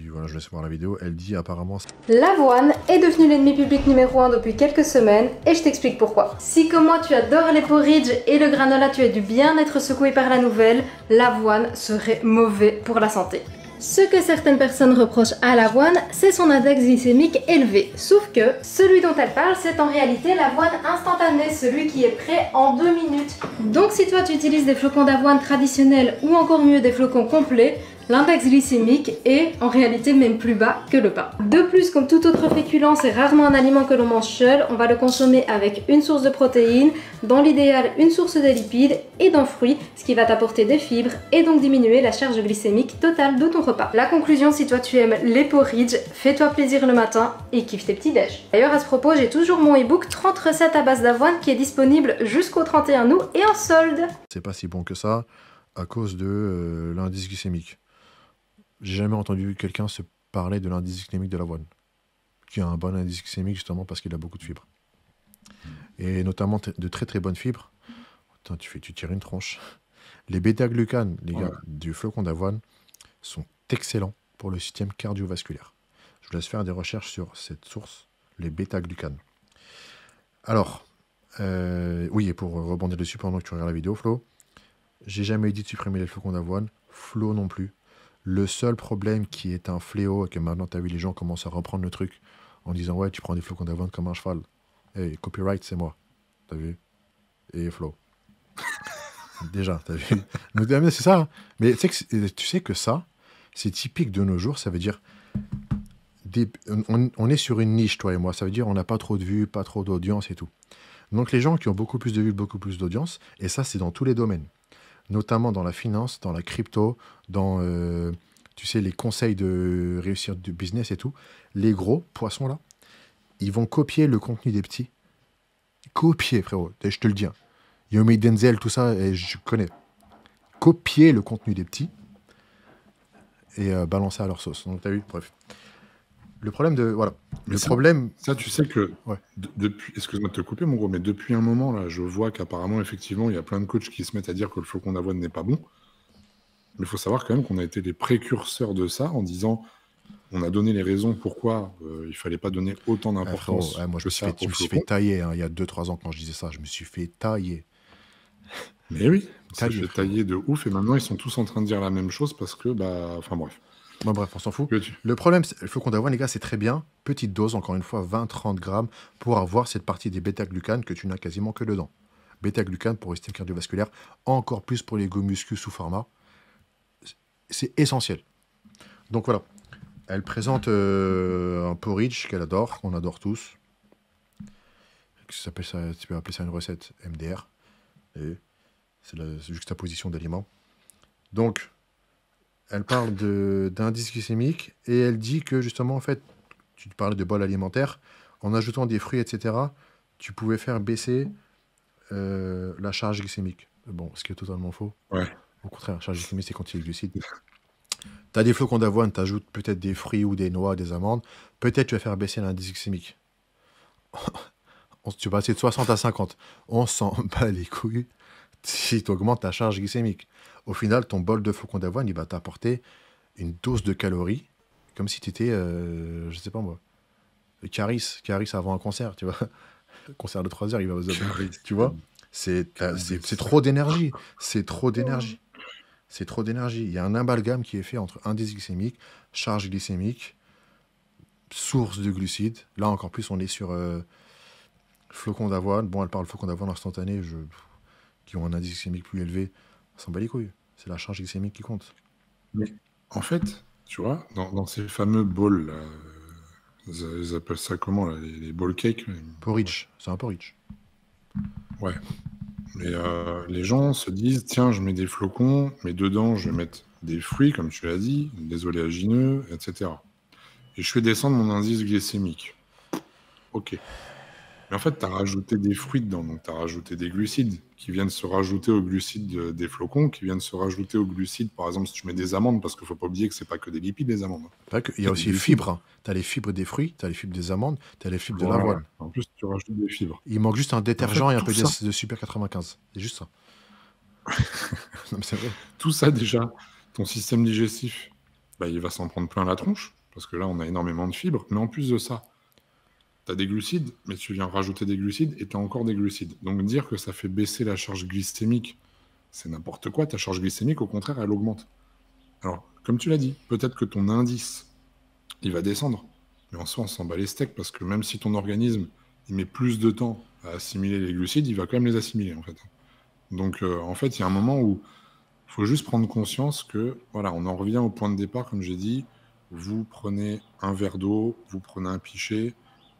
Voilà, je laisse voir la vidéo, elle dit apparemment... L'avoine est devenue l'ennemi public numéro 1 depuis quelques semaines, et je t'explique pourquoi. Si comme moi tu adores les porridge et le granola, tu as dû bien être secoué par la nouvelle, l'avoine serait mauvais pour la santé. Ce que certaines personnes reprochent à l'avoine, c'est son index glycémique élevé. Sauf que celui dont elle parle, c'est en réalité l'avoine instantanée, celui qui est prêt en 2 minutes. Donc si toi tu utilises des flocons d'avoine traditionnels ou encore mieux des flocons complets, l'index glycémique est en réalité même plus bas que le pain. De plus, comme tout autre féculent, c'est rarement un aliment que l'on mange seul, on va le consommer avec une source de protéines, dans l'idéal une source de lipides et d'un fruit, ce qui va t'apporter des fibres et donc diminuer la charge glycémique totale de ton repas. La conclusion, si toi tu aimes les porridge, fais-toi plaisir le matin et kiffe tes petits déj. D'ailleurs à ce propos, j'ai toujours mon e-book 30 recettes à base d'avoine qui est disponible jusqu'au 31 août et en solde. C'est pas si bon que ça à cause de l'indice glycémique. J'ai jamais entendu quelqu'un se parler de l'indice glycémique de l'avoine, qui a un bon indice glycémique justement parce qu'il a beaucoup de fibres. Et notamment de très très bonnes fibres. Putain, tu tires une tronche. Les bêta-glucanes, les gars, du flocon d'avoine, sont excellents pour le système cardiovasculaire. Je vous laisse faire des recherches sur cette source, les bêta-glucanes. Alors, oui, et pour rebondir dessus pendant que tu regardes la vidéo, Flo, j'ai jamais dit de supprimer les flocons d'avoine, Flo non plus. Le seul problème qui est un fléau, et que maintenant, tu as vu, les gens commencent à reprendre le truc en disant « Ouais, tu prends des flocons d'avoine comme un cheval. » Hey, copyright, c'est moi. T'as vu? Et Flo. Déjà, t'as vu? Donc, c'est ça. Hein. Mais tu sais que ça, c'est typique de nos jours. Ça veut dire on est sur une niche, toi et moi. Ça veut dire on n'a pas trop de vues, pas trop d'audience et tout. Donc les gens qui ont beaucoup plus de vues, beaucoup plus d'audience, et ça c'est dans tous les domaines, notamment dans la finance, dans la crypto, dans tu sais, les conseils de réussir du business et tout, les gros poissons là, ils vont copier le contenu des petits. Copier, frérot, je te le dis. Hein. Yomi Denzel, tout ça, et je connais. Copier le contenu des petits et balancer à leur sauce. Donc t'as vu, bref. Le problème de... Voilà. Mais Le ça, problème... ça, tu sais que Ouais. depuis, excuse-moi de te couper, mon gros, mais depuis un moment, là, je vois qu'apparemment, effectivement, il y a plein de coachs qui se mettent à dire que le flocon d'avoine n'est pas bon. Mais il faut savoir quand même qu'on a été les précurseurs de ça en disant, on a donné les raisons pourquoi il fallait pas donner autant frérot, d'importance moi je que me suis ça fait, je au me suis flocon. fait tailler hein, il y a 2-3 ans quand je disais ça. Je me suis fait tailler. Mais oui, ça Tailler, fait frérot. tailler de ouf, et maintenant ils sont tous en train de dire la même chose parce que, bah, enfin bref. Bon, bref, on s'en fout. Que tu- Le problème, le flocon d'avoine, les gars, c'est très bien. Petite dose, encore une fois, 20-30 grammes pour avoir cette partie des bêta-glucanes que tu n'as quasiment que dedans. Bêta-glucanes pour le système cardiovasculaire, encore plus pour les go muscu sous format. C'est essentiel. Donc voilà. Elle présente un porridge qu'elle adore, qu'on adore tous. Ça s'appelle tu peux appeler ça une recette MDR. Et c'est la juxtaposition d'aliments. Donc, elle parle d'indice glycémique et elle dit que justement, en fait, tu parlais de bol alimentaire, en ajoutant des fruits, etc., tu pouvais faire baisser la charge glycémique. Bon, ce qui est totalement faux. Ouais. Au contraire, la charge glycémique, c'est quand il y a des glucides. Tu as des flocons d'avoine, tu ajoutes peut-être des fruits ou des noix, des amandes. Peut-être tu vas faire baisser l'indice glycémique. Tu vas passer de 60 à 50. On s'en bat les couilles si tu augmentes ta charge glycémique. Au final, ton bol de flocons d'avoine, il va t'apporter une dose de calories comme si tu étais, je sais pas moi, Caris avant un concert, tu vois. Concert de 3 heures, il va aux tu vois. C'est trop d'énergie. C'est trop d'énergie. C'est trop d'énergie. Il y a un amalgame qui est fait entre indice glycémique, charge glycémique, source de glucides. Là, encore plus, on est sur flocons d'avoine. Bon, elle parle flocons d'avoine instantanés qui ont un indice glycémique plus élevé. On s'en bat les couilles. C'est la charge glycémique qui compte. Mais en fait, tu vois, dans ces fameux bols, là, ils appellent ça comment, là, les bowl cakes là, Porridge. C'est un porridge. Ouais. Mais les gens se disent, tiens, je mets des flocons, mais dedans, je vais mettre des fruits, comme tu l'as dit, des oléagineux, etc. Et je fais descendre mon indice glycémique. Ok. Mais en fait, tu as rajouté des fruits dedans, donc tu as rajouté des glucides qui viennent se rajouter aux glucides des flocons, qui viennent se rajouter aux glucides, par exemple, si tu mets des amandes, parce qu'il ne faut pas oublier que c'est pas que des lipides, les amandes. Il y a aussi les fibres. Hein. Tu as les fibres des fruits, tu as les fibres des amandes, tu as les fibres de l'avoine. En plus, tu rajoutes des fibres. Il manque juste un détergent et un peu tout ça- de Super 95. C'est juste ça. Non, mais c'est vrai. Tout ça, déjà, ton système digestif, bah, il va s'en prendre plein la tronche, parce que là, on a énormément de fibres. Mais en plus de ça, tu as des glucides, mais tu viens rajouter des glucides et tu as encore des glucides. Donc dire que ça fait baisser la charge glycémique, c'est n'importe quoi. Ta charge glycémique, au contraire, elle augmente. Alors, comme tu l'as dit, peut-être que ton indice, il va descendre. Mais en soi, on s'en bat les steaks, parce que même si ton organisme, il met plus de temps à assimiler les glucides, il va quand même les assimiler, en fait. Donc, en fait, il y a un moment où il faut juste prendre conscience que, voilà, on en revient au point de départ, comme j'ai dit, vous prenez un verre d'eau, vous prenez un pichet,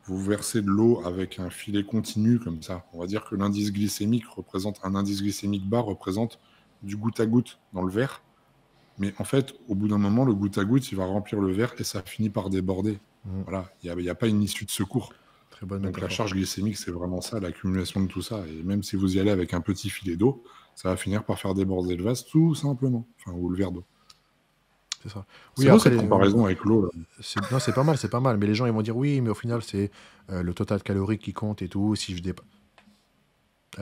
vous versez de l'eau avec un filet continu comme ça. On va dire que l'indice glycémique un indice glycémique bas représente du goutte à goutte dans le verre. Mais en fait, au bout d'un moment, le goutte à goutte, il va remplir le verre et ça finit par déborder. Voilà, il n'y a pas une issue de secours. Très bonne Donc la métaphore. charge glycémique, c'est vraiment ça, l'accumulation de tout ça. Et même si vous y allez avec un petit filet d'eau, ça va finir par faire déborder le vase tout simplement, ou le verre d'eau. C'est ça. C'est beau cette comparaison avec l'eau. Non, c'est pas mal, c'est pas mal. Mais les gens, ils vont dire oui, mais au final, c'est le total calorique qui compte et tout. Si je dépasse.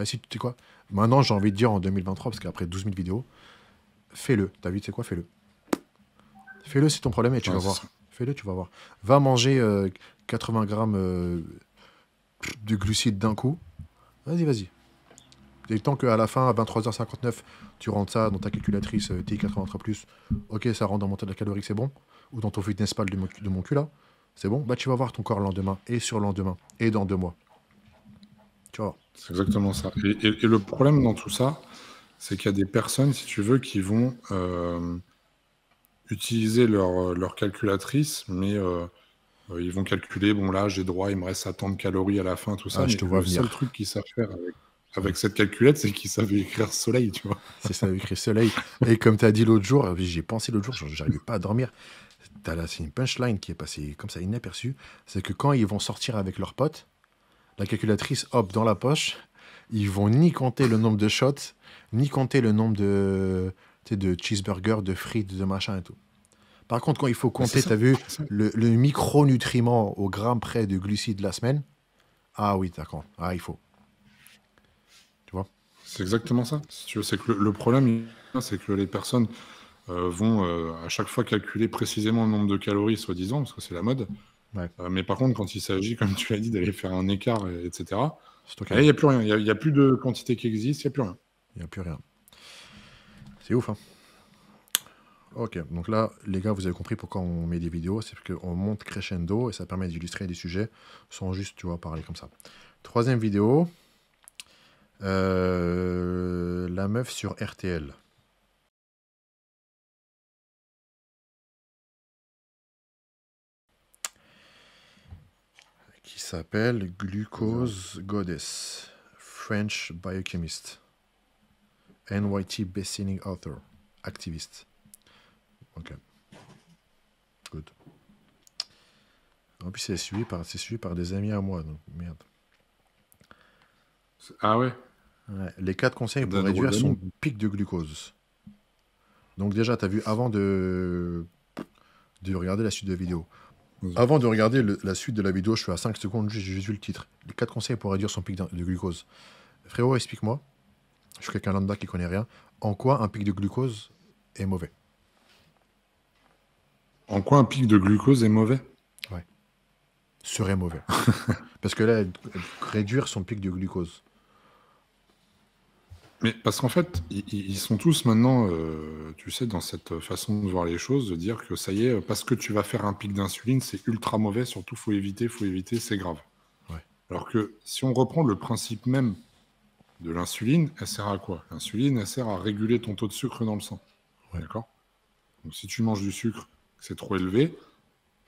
Si tu sais quoi, maintenant, j'ai envie de dire en 2023, parce qu'après 12 000 vidéos, fais-le. T'as vu, tu sais quoi, fais-le. Fais-le, c'est ton problème et tu vas voir. Fais-le, tu vas voir. Va manger 80 grammes de glucides d'un coup. Vas-y. Et tant qu'à la fin, à 23h59, tu rentres ça dans ta calculatrice TI83+, ok, ça rentre dans mon total calorique, c'est bon. Ou dans ton fitness pal de mon cul, là, c'est bon. Bah, tu vas voir ton corps le lendemain, et sur le lendemain, et dans 2 mois. Tu vois. C'est exactement ça. Et le problème dans tout ça, c'est qu'il y a des personnes, si tu veux, qui vont utiliser leur calculatrice, mais Ils vont calculer, bon là, j'ai droit, il me reste à tant de calories à la fin, tout ça. Ah, je Mais te vois le seul venir. truc qu'ils savent faire avec cette calculette, c'est qu'ils savent écrire soleil, tu vois. C'est ça, écrit soleil. Et comme tu as dit l'autre jour, j'ai pensé l'autre jour, j'arrivais pas à dormir. C'est une punchline qui est passée comme ça inaperçue. C'est que quand ils vont sortir avec leurs potes, la calculatrice, hop, dans la poche, ils vont ni compter le nombre de shots, ni compter le nombre de, tu sais, de cheeseburgers, de frites, de machin et tout. Par contre, quand il faut Mais c'est compter, ça, tu as vu c'est ça. le micronutriment au gramme près de glucides de la semaine, ah oui, d'accord. Ah, il faut. Tu vois? C'est exactement ça. Si tu veux, c'est que le problème, c'est que les personnes vont à chaque fois calculer précisément le nombre de calories, soi-disant, parce que c'est la mode. Ouais. Mais par contre, quand il s'agit, comme tu l'as dit, d'aller faire un écart, etc., Stockage. il n'y a plus rien. Il n'y a plus de quantité qui existe, il n'y a plus rien. Il n'y a plus rien. C'est ouf, hein? Ok, donc là, les gars, vous avez compris pourquoi on met des vidéos. C'est qu'on monte crescendo et ça permet d'illustrer des sujets sans juste, tu vois, parler comme ça. Troisième vidéo. La meuf sur RTL. Qui s'appelle Glucose Goddess. French biochemist. NYT best-selling author. Activiste. Ok. Good. En plus, c'est suivi par des amis à moi. Donc, merde. Ah ouais? Ouais, les 4 conseils pour D'un réduire drôle son d'amis. pic de glucose. Donc déjà, tu as vu avant de regarder la suite de la vidéo. Vas-y. Avant de regarder la suite de la vidéo, je fais à 5 secondes, j'ai juste vu le titre. Les 4 conseils pour réduire son pic de glucose. Frérot, explique-moi. Je suis quelqu'un lambda qui connaît rien. En quoi un pic de glucose est mauvais? En quoi un pic de glucose est mauvais? Serait mauvais. Parce que là, réduire son pic de glucose. Mais parce qu'en fait, ils sont tous maintenant, tu sais, dans cette façon de voir les choses, de dire que ça y est, parce que tu vas faire un pic d'insuline, c'est ultra mauvais, surtout faut éviter, c'est grave. Ouais. Alors que si on reprend le principe même de l'insuline, elle sert à quoi? L'insuline, elle sert à réguler ton taux de sucre dans le sang. Ouais. D'accord? Donc si tu manges du sucre, c'est trop élevé,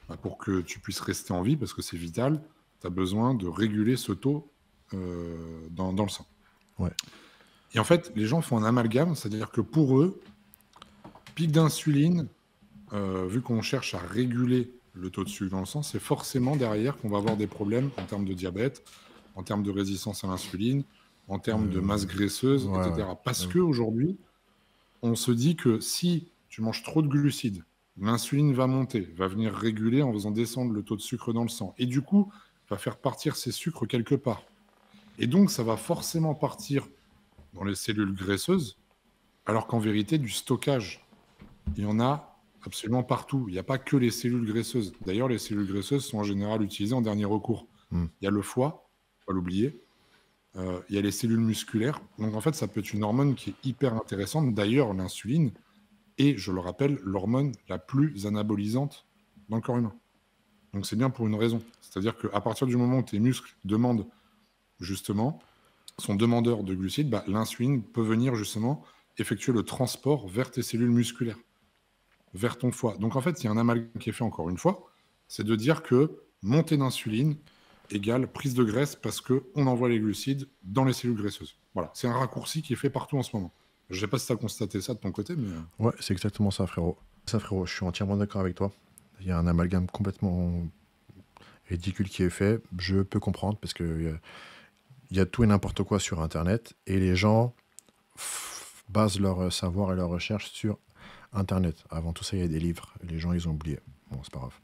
bah, pour que tu puisses rester en vie, parce que c'est vital, tu as besoin de réguler ce taux dans le sang. Ouais. Et en fait, les gens font un amalgame, c'est-à-dire que pour eux, pic d'insuline, vu qu'on cherche à réguler le taux de sucre dans le sang, c'est forcément derrière qu'on va avoir des problèmes en termes de diabète, en termes de résistance à l'insuline, en termes de masse graisseuse, ouais, etc. ouais. Parce qu'aujourd'hui, on se dit que si tu manges trop de glucides, l'insuline va monter, va venir réguler en faisant descendre le taux de sucre dans le sang. Et du coup, va faire partir ces sucres quelque part. Et donc, ça va forcément partir dans les cellules graisseuses, alors qu'en vérité, du stockage, il y en a absolument partout. Il n'y a pas que les cellules graisseuses. D'ailleurs, les cellules graisseuses sont en général utilisées en dernier recours. Mm. Il y a le foie, faut pas l'oublier. Il y a les cellules musculaires. Donc, en fait, ça peut être une hormone qui est hyper intéressante. D'ailleurs, l'insuline est, je le rappelle, l'hormone la plus anabolisante dans le corps humain. Donc, c'est bien pour une raison. C'est-à-dire qu'à partir du moment où tes muscles demandent, justement, sont demandeurs de glucides, bah, l'insuline peut venir, justement, effectuer le transport vers tes cellules musculaires, vers ton foie. Donc, en fait, il y a un amalgame qui est fait, encore une fois, c'est de dire que montée d'insuline égale prise de graisse parce qu'on envoie les glucides dans les cellules graisseuses. Voilà, c'est un raccourci qui est fait partout en ce moment. Je ne sais pas si tu as constaté ça de ton côté, mais... Ouais, c'est exactement ça, frérot. Ça, frérot, je suis entièrement d'accord avec toi. Il y a un amalgame complètement ridicule qui est fait. Je peux comprendre parce que il y a tout et n'importe quoi sur Internet et les gens basent leur savoir et leur recherche sur Internet. Avant tout ça, il y a des livres. Les gens, ils ont oublié. Bon, c'est pas grave.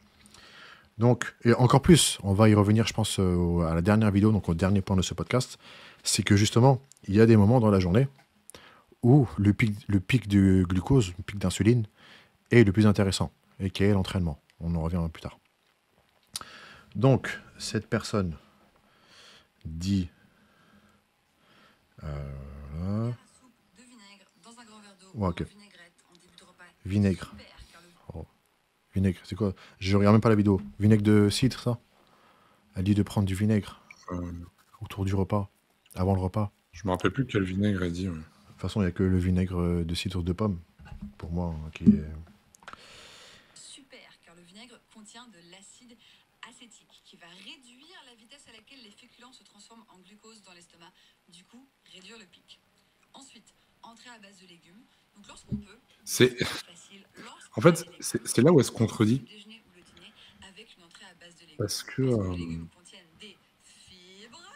Donc, et encore plus, on va y revenir, je pense, à la dernière vidéo, donc au dernier point de ce podcast, c'est que justement, il y a des moments dans la journée où le pic de glucose, le pic d'insuline, est le plus intéressant, et qui est l'entraînement. On en revient plus tard. Donc, cette personne dit... Ouais, ok. Vinaigre. Oh. Vinaigre, c'est quoi? Je regarde même pas la vidéo. Vinaigre de cidre, ça? Elle dit de prendre du vinaigre autour du repas, avant le repas. Je me rappelle plus quel vinaigre elle dit. Ouais. De toute façon, il n'y a que le vinaigre de cidre de pomme, pour moi, qui est... Super, car le vinaigre contient de l'acide acétique qui va réduire la vitesse à laquelle les féculents se transforment en glucose dans l'estomac, du coup réduire le pic. Ensuite, entrée à base de légumes. Donc lorsqu'on peut, C'est... facile, En lorsqu'on a fait, des légumes, c'est là où elle se contredit. le déjeuner ou le dîner avec une entrée à base de légumes. Parce que... Parce que les légumes contiennent des fibres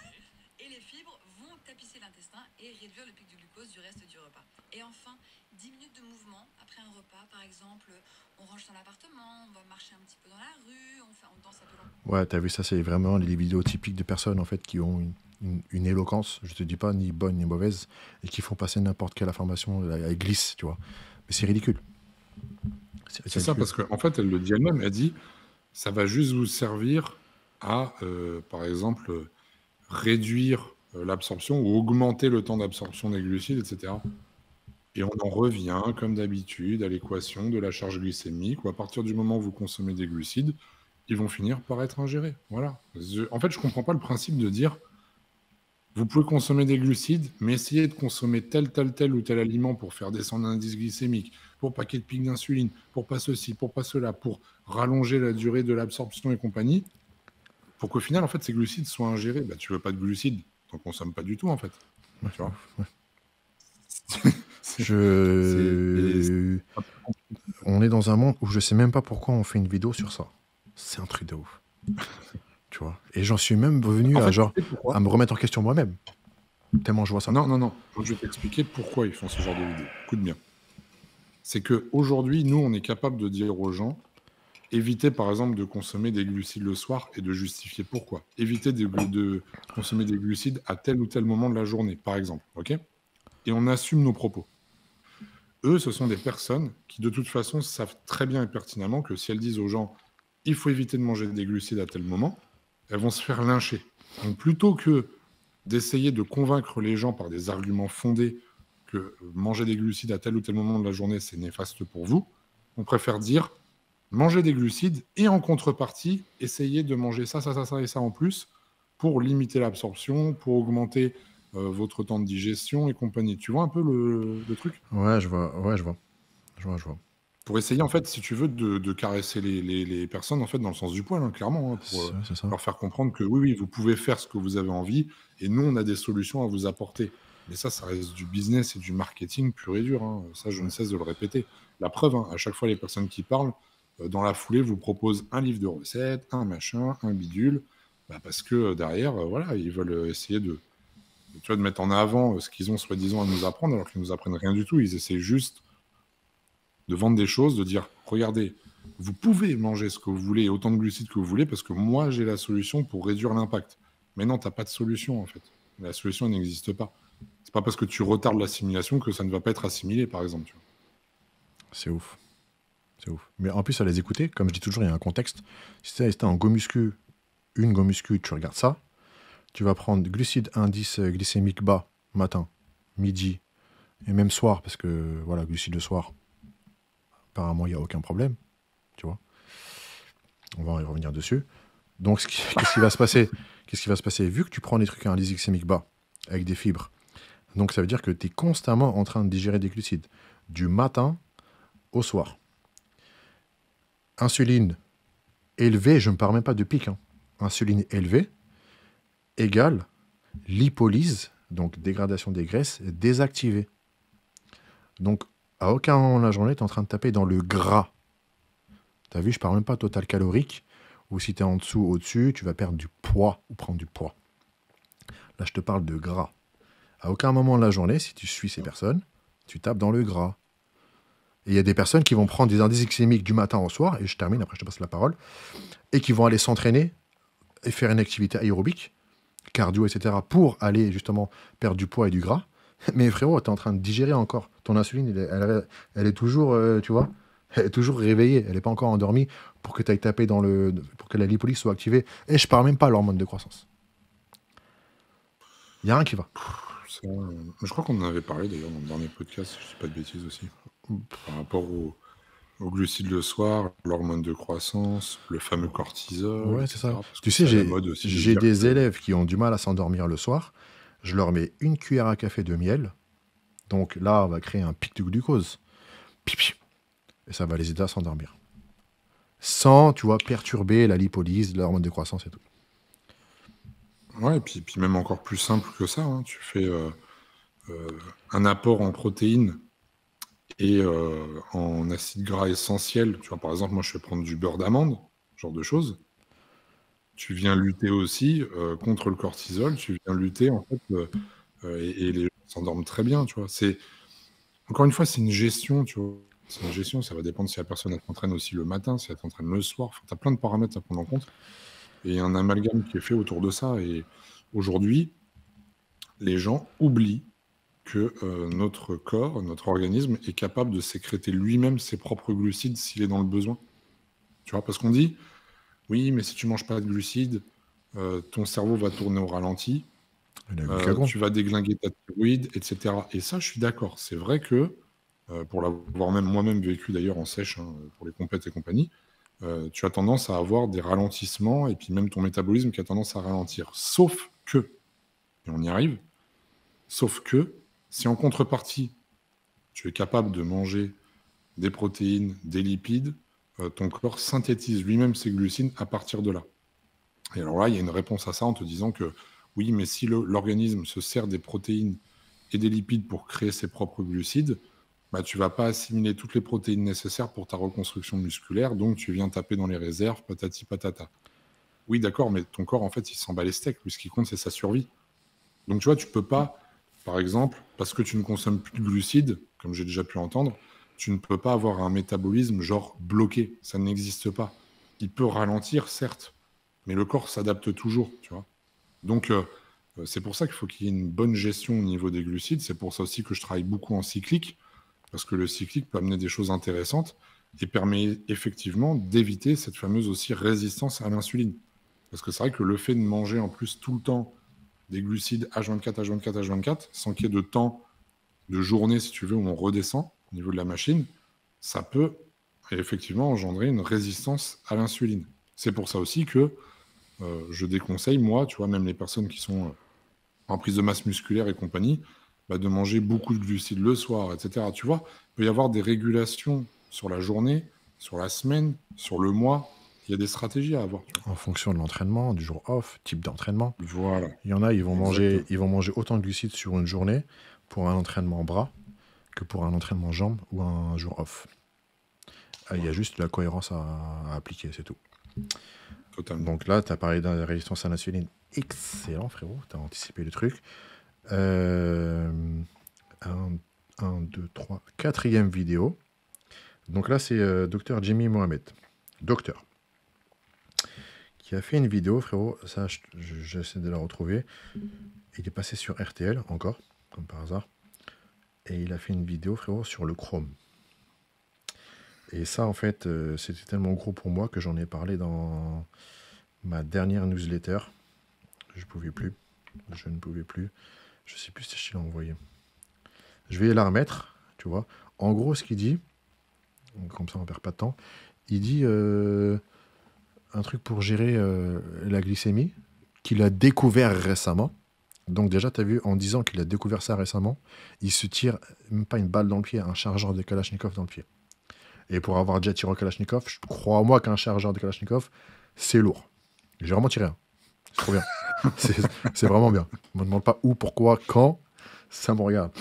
et les fibres vont tapisser l'intestin et réduire le pic de glucose du reste du repas. Et enfin, 10 minutes de mouvement après un repas, par exemple, on range son appartement, on va marcher un petit peu dans la rue, on danse un peu dans... Ouais, t'as vu, ça, c'est vraiment les vidéos typiques de personnes, en fait, qui ont une éloquence, je te dis pas ni bonne ni mauvaise, et qui font passer n'importe quelle information, elle glisse, tu vois. Mais c'est ridicule. C'est ça, ridicule. parce qu'en fait, elle le dit elle-même, elle dit, ça va juste vous servir à, par exemple, réduire l'absorption ou augmenter le temps d'absorption des glucides, etc. Et on en revient, comme d'habitude, à l'équation de la charge glycémique, où à partir du moment où vous consommez des glucides, ils vont finir par être ingérés. Voilà. En fait, je ne comprends pas le principe de dire, vous pouvez consommer des glucides, mais essayez de consommer tel ou tel aliment pour faire descendre l'indice glycémique, pour pas qu'il y ait de pic d'insuline, pour pas ceci, pour pas cela, pour rallonger la durée de l'absorption et compagnie, pour qu'au final, en fait, ces glucides soient ingérés. Bah, tu veux pas de glucides, t'en consommes pas du tout, en fait. Ouais, Tu vois Je... On est dans un monde où je sais même pas pourquoi on fait une vidéo sur ça. C'est un truc de ouf. Tu vois. Et j'en suis même venu En à, fait, genre, tu sais pourquoi à me remettre en question moi-même. Tellement je vois ça. Non. Je vais t'expliquer pourquoi ils font ce genre de vidéo. Écoute bien. C'est qu'aujourd'hui, nous, on est capable de dire aux gens, évitez par exemple de consommer des glucides le soir et de justifier pourquoi. Évitez de consommer des glucides à tel ou tel moment de la journée, par exemple. Ok ? Et on assume nos propos. Eux, ce sont des personnes qui, de toute façon, savent très bien et pertinemment que si elles disent aux gens, il faut éviter de manger des glucides à tel moment, elles vont se faire lyncher. Donc, plutôt que d'essayer de convaincre les gens par des arguments fondés que manger des glucides à tel ou tel moment de la journée, c'est néfaste pour vous, on préfère dire, mangez des glucides et en contrepartie, essayez de manger ça et ça en plus pour limiter l'absorption, pour augmenter votre temps de digestion et compagnie. Tu vois un peu le truc ? Ouais, je vois. Pour essayer, en fait, si tu veux, de caresser les personnes, en fait, dans le sens du poil, hein, clairement, hein, pour C'est ça. leur faire comprendre que oui, vous pouvez faire ce que vous avez envie, et nous, on a des solutions à vous apporter. Mais ça reste du business et du marketing pur et dur, hein. Ça, je ne cesse de le répéter. La preuve, hein, à chaque fois, les personnes qui parlent, dans la foulée, vous proposent un livre de recettes, un machin, un bidule, parce que derrière, voilà, ils veulent essayer de mettre en avant ce qu'ils ont soi-disant à nous apprendre, alors qu'ils nous apprennent rien du tout. Ils essaient juste de vendre des choses, de dire, regardez, vous pouvez manger ce que vous voulez et autant de glucides que vous voulez parce que moi, j'ai la solution pour réduire l'impact. Mais non, tu n'as pas de solution, en fait. La solution elle n'existe pas. C'est pas parce que tu retardes l'assimilation que ça ne va pas être assimilé, par exemple. Tu vois. C'est ouf. Mais en plus, à les écouter, comme je dis toujours, il y a un contexte. Si t'as un go muscu, une go muscu, tu regardes ça, tu vas prendre glucides, indice glycémique bas, matin, midi, et même soir, parce que, voilà, glucides le soir, apparemment, il n'y a aucun problème, tu vois. On va y revenir dessus. Donc, qu'est-ce qui va se passer? Vu que tu prends des trucs à indice glycémique bas, avec des fibres, donc ça veut dire que tu es constamment en train de digérer des glucides, du matin au soir. Insuline élevée, je ne parle même pas de pic, hein. Insuline élevée égale lipolyse, donc dégradation des graisses, désactivée. Donc, à aucun moment de la journée, tu es en train de taper dans le gras. Tu as vu, je parle même pas total calorique, ou si tu es en dessous, au-dessus, tu vas perdre du poids ou prendre du poids. Là, je te parle de gras. À aucun moment de la journée, si tu suis ces personnes, tu tapes dans le gras. Et il y a des personnes qui vont prendre des indices glycémiques du matin au soir, et je termine, après je te passe la parole, et qui vont aller s'entraîner et faire une activité aérobique, cardio, etc., pour aller justement perdre du poids et du gras. Mais frérot, tu es en train de digérer encore. Ton insuline, elle est toujours, tu vois, elle est toujours réveillée. Elle n'est pas encore endormie pour que tu ailles taper pour que la lipolyse soit activée. Et je parle même pas de l'hormone de croissance. Il n'y a rien qui va. Ça, je crois qu'on en avait parlé d'ailleurs dans le dernier podcast, si je ne dis pas de bêtises aussi, par rapport aux glucides le soir, l'hormone de croissance, le fameux cortisol. Ouais, etc. c'est ça. Parce que Tu sais, c'est à la mode aussi de j'ai dire des que- élèves qui ont du mal à s'endormir le soir. Je leur mets une cuillère à café de miel. Donc là, on va créer un pic de glucose. Pip, pip. Et ça va les aider à s'endormir. sans, tu vois, perturber la lipolyse, l'hormone de croissance et tout. Ouais, et puis même encore plus simple que ça, hein. Tu fais un apport en protéines et en acides gras essentiels. Tu vois, par exemple, moi, je vais prendre du beurre d'amande, ce genre de choses. Tu viens lutter aussi contre le cortisol. Tu viens lutter, en fait, et les gens s'endorment très bien, tu vois. Encore une fois, c'est une gestion, tu vois. C'est une gestion, ça va dépendre si la personne elle s'entraîne aussi le matin, si elle s'entraîne le soir. Enfin, tu as plein de paramètres à prendre en compte. Et il y a un amalgame qui est fait autour de ça. Et aujourd'hui, les gens oublient que notre corps, notre organisme est capable de sécréter lui-même ses propres glucides s'il est dans le besoin. Tu vois, parce qu'on dit, oui, mais si tu manges pas de glucides, ton cerveau va tourner au ralenti, tu vas déglinguer ta thyroïde, etc. Et ça, je suis d'accord. C'est vrai que, pour l'avoir même moi-même vécu d'ailleurs en sèche, hein, pour les compètes et compagnie, tu as tendance à avoir des ralentissements et puis même ton métabolisme qui a tendance à ralentir. Sauf que, et on y arrive, sauf que si en contrepartie, tu es capable de manger des protéines, des lipides, ton corps synthétise lui-même ses glucides à partir de là. Et alors là, il y a une réponse à ça en te disant que oui, mais si l'organisme se sert des protéines et des lipides pour créer ses propres glucides, bah, tu ne vas pas assimiler toutes les protéines nécessaires pour ta reconstruction musculaire, donc tu viens taper dans les réserves, patati patata. Oui, d'accord, mais ton corps, en fait, il s'en bat les steaks. Lui, ce qui compte, c'est sa survie. Donc, tu vois, tu ne peux pas, par exemple, parce que tu ne consommes plus de glucides, comme j'ai déjà pu entendre, tu ne peux pas avoir un métabolisme genre bloqué. Ça n'existe pas. Il peut ralentir, certes, mais le corps s'adapte toujours, tu vois. Donc, c'est pour ça qu'il faut qu'il y ait une bonne gestion au niveau des glucides. C'est pour ça aussi que je travaille beaucoup en cyclique, parce que le cyclique peut amener des choses intéressantes et permet effectivement d'éviter cette fameuse aussi résistance à l'insuline. Parce que c'est vrai que le fait de manger en plus tout le temps des glucides H24, H24, H24, sans qu'il y ait de temps de journée, si tu veux, où on redescend au niveau de la machine, ça peut effectivement engendrer une résistance à l'insuline. C'est pour ça aussi que je déconseille, moi, tu vois, même les personnes qui sont en prise de masse musculaire et compagnie, bah, de manger beaucoup de glucides le soir, etc. Tu vois, il peut y avoir des régulations sur la journée, sur la semaine, sur le mois. Il y a des stratégies à avoir. En fonction de l'entraînement, du jour off, type d'entraînement. Voilà. Il y en a, ils vont manger autant de glucides sur une journée pour un entraînement bras que pour un entraînement jambes ou un jour off. Il y a juste la cohérence à appliquer, c'est tout. Totalement. Donc là, tu as parlé de la résistance à l'insuline. Excellent, frérot. Tu as anticipé le truc. 1, 2, 3, quatrième vidéo. Donc là, c'est Dr Jimmy Mohamed. Docteur. Qui a fait une vidéo, frérot. Ça, j'essaie de la retrouver. Il est passé sur RTL, encore, comme par hasard. Et il a fait une vidéo, frérot, sur le chrome. Et ça, en fait, c'était tellement gros pour moi que j'en ai parlé dans ma dernière newsletter. Je ne pouvais plus. Je ne sais plus si je l'ai envoyé. Je vais la remettre, tu vois. En gros, ce qu'il dit, comme ça on ne perd pas de temps, il dit un truc pour gérer la glycémie qu'il a découvert récemment. Donc déjà, tu as vu, en disant qu'il a découvert ça récemment, il se tire même pas une balle dans le pied, un chargeur de Kalachnikov dans le pied. Et pour avoir déjà tiré au Kalachnikov, crois-moi qu'un chargeur de Kalachnikov, c'est lourd. J'ai vraiment tiré un. C'est trop bien. c'est vraiment bien. Ne me demande pas où, pourquoi, quand. Ça me regarde.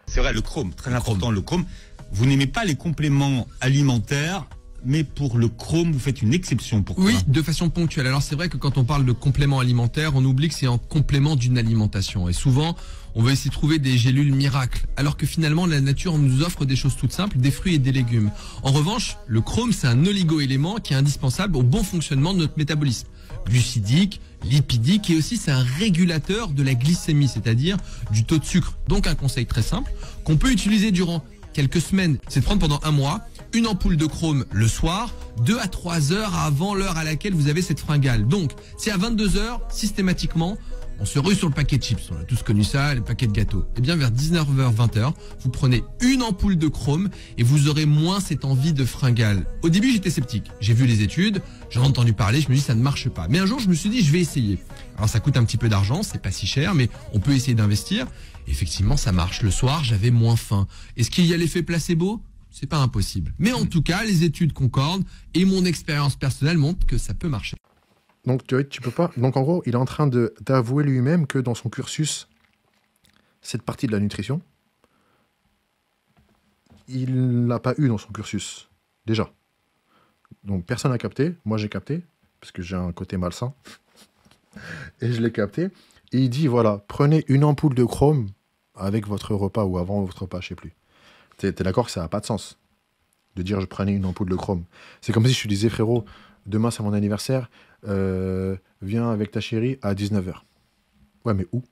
C'est vrai, le chrome, très important, le chrome. Vous n'aimez pas les compléments alimentaires, mais pour le chrome, vous faites une exception. Pourquoi ? Oui, de façon ponctuelle. Alors c'est vrai que quand on parle de compléments alimentaires, on oublie que c'est en complément d'une alimentation. Et souvent, on va essayer de trouver des gélules miracles, alors que finalement, la nature nous offre des choses toutes simples, des fruits et des légumes. En revanche, le chrome, c'est un oligo-élément qui est indispensable au bon fonctionnement de notre métabolisme. Glucidique, lipidique, et aussi c'est un régulateur de la glycémie, c'est-à-dire du taux de sucre. Donc un conseil très simple, qu'on peut utiliser durant quelques semaines, c'est de prendre pendant un mois une ampoule de chrome le soir, 2 à 3 heures avant l'heure à laquelle vous avez cette fringale. Donc, si à 22 heures, systématiquement, on se rue sur le paquet de chips, on a tous connu ça, le paquet de gâteaux. Et bien vers 19h, 20h, vous prenez une ampoule de chrome et vous aurez moins cette envie de fringale. Au début, j'étais sceptique. J'ai vu les études, j'en ai entendu parler, je me dis ça ne marche pas. Mais un jour, je me suis dit je vais essayer. Alors ça coûte un petit peu d'argent, c'est pas si cher, mais on peut essayer d'investir. Effectivement, ça marche. Le soir, j'avais moins faim. Est-ce qu'il y a l'effet placebo ? c'est pas impossible. Mais en tout cas, les études concordent et mon expérience personnelle montre que ça peut marcher. Donc, tu peux pas. Donc, en gros, il est en train d'avouer lui-même que dans son cursus, cette partie de la nutrition, il l'a pas eu dans son cursus, déjà. Donc, personne n'a capté. Moi, j'ai capté, parce que j'ai un côté malsain. Et je l'ai capté. Et il dit, voilà, prenez une ampoule de chrome avec votre repas ou avant votre repas, je sais plus. T'es d'accord que ça n'a pas de sens de dire je prenais une ampoule de chrome. C'est comme si je te disais, frérot, demain c'est mon anniversaire, viens avec ta chérie à 19h. Ouais, mais où?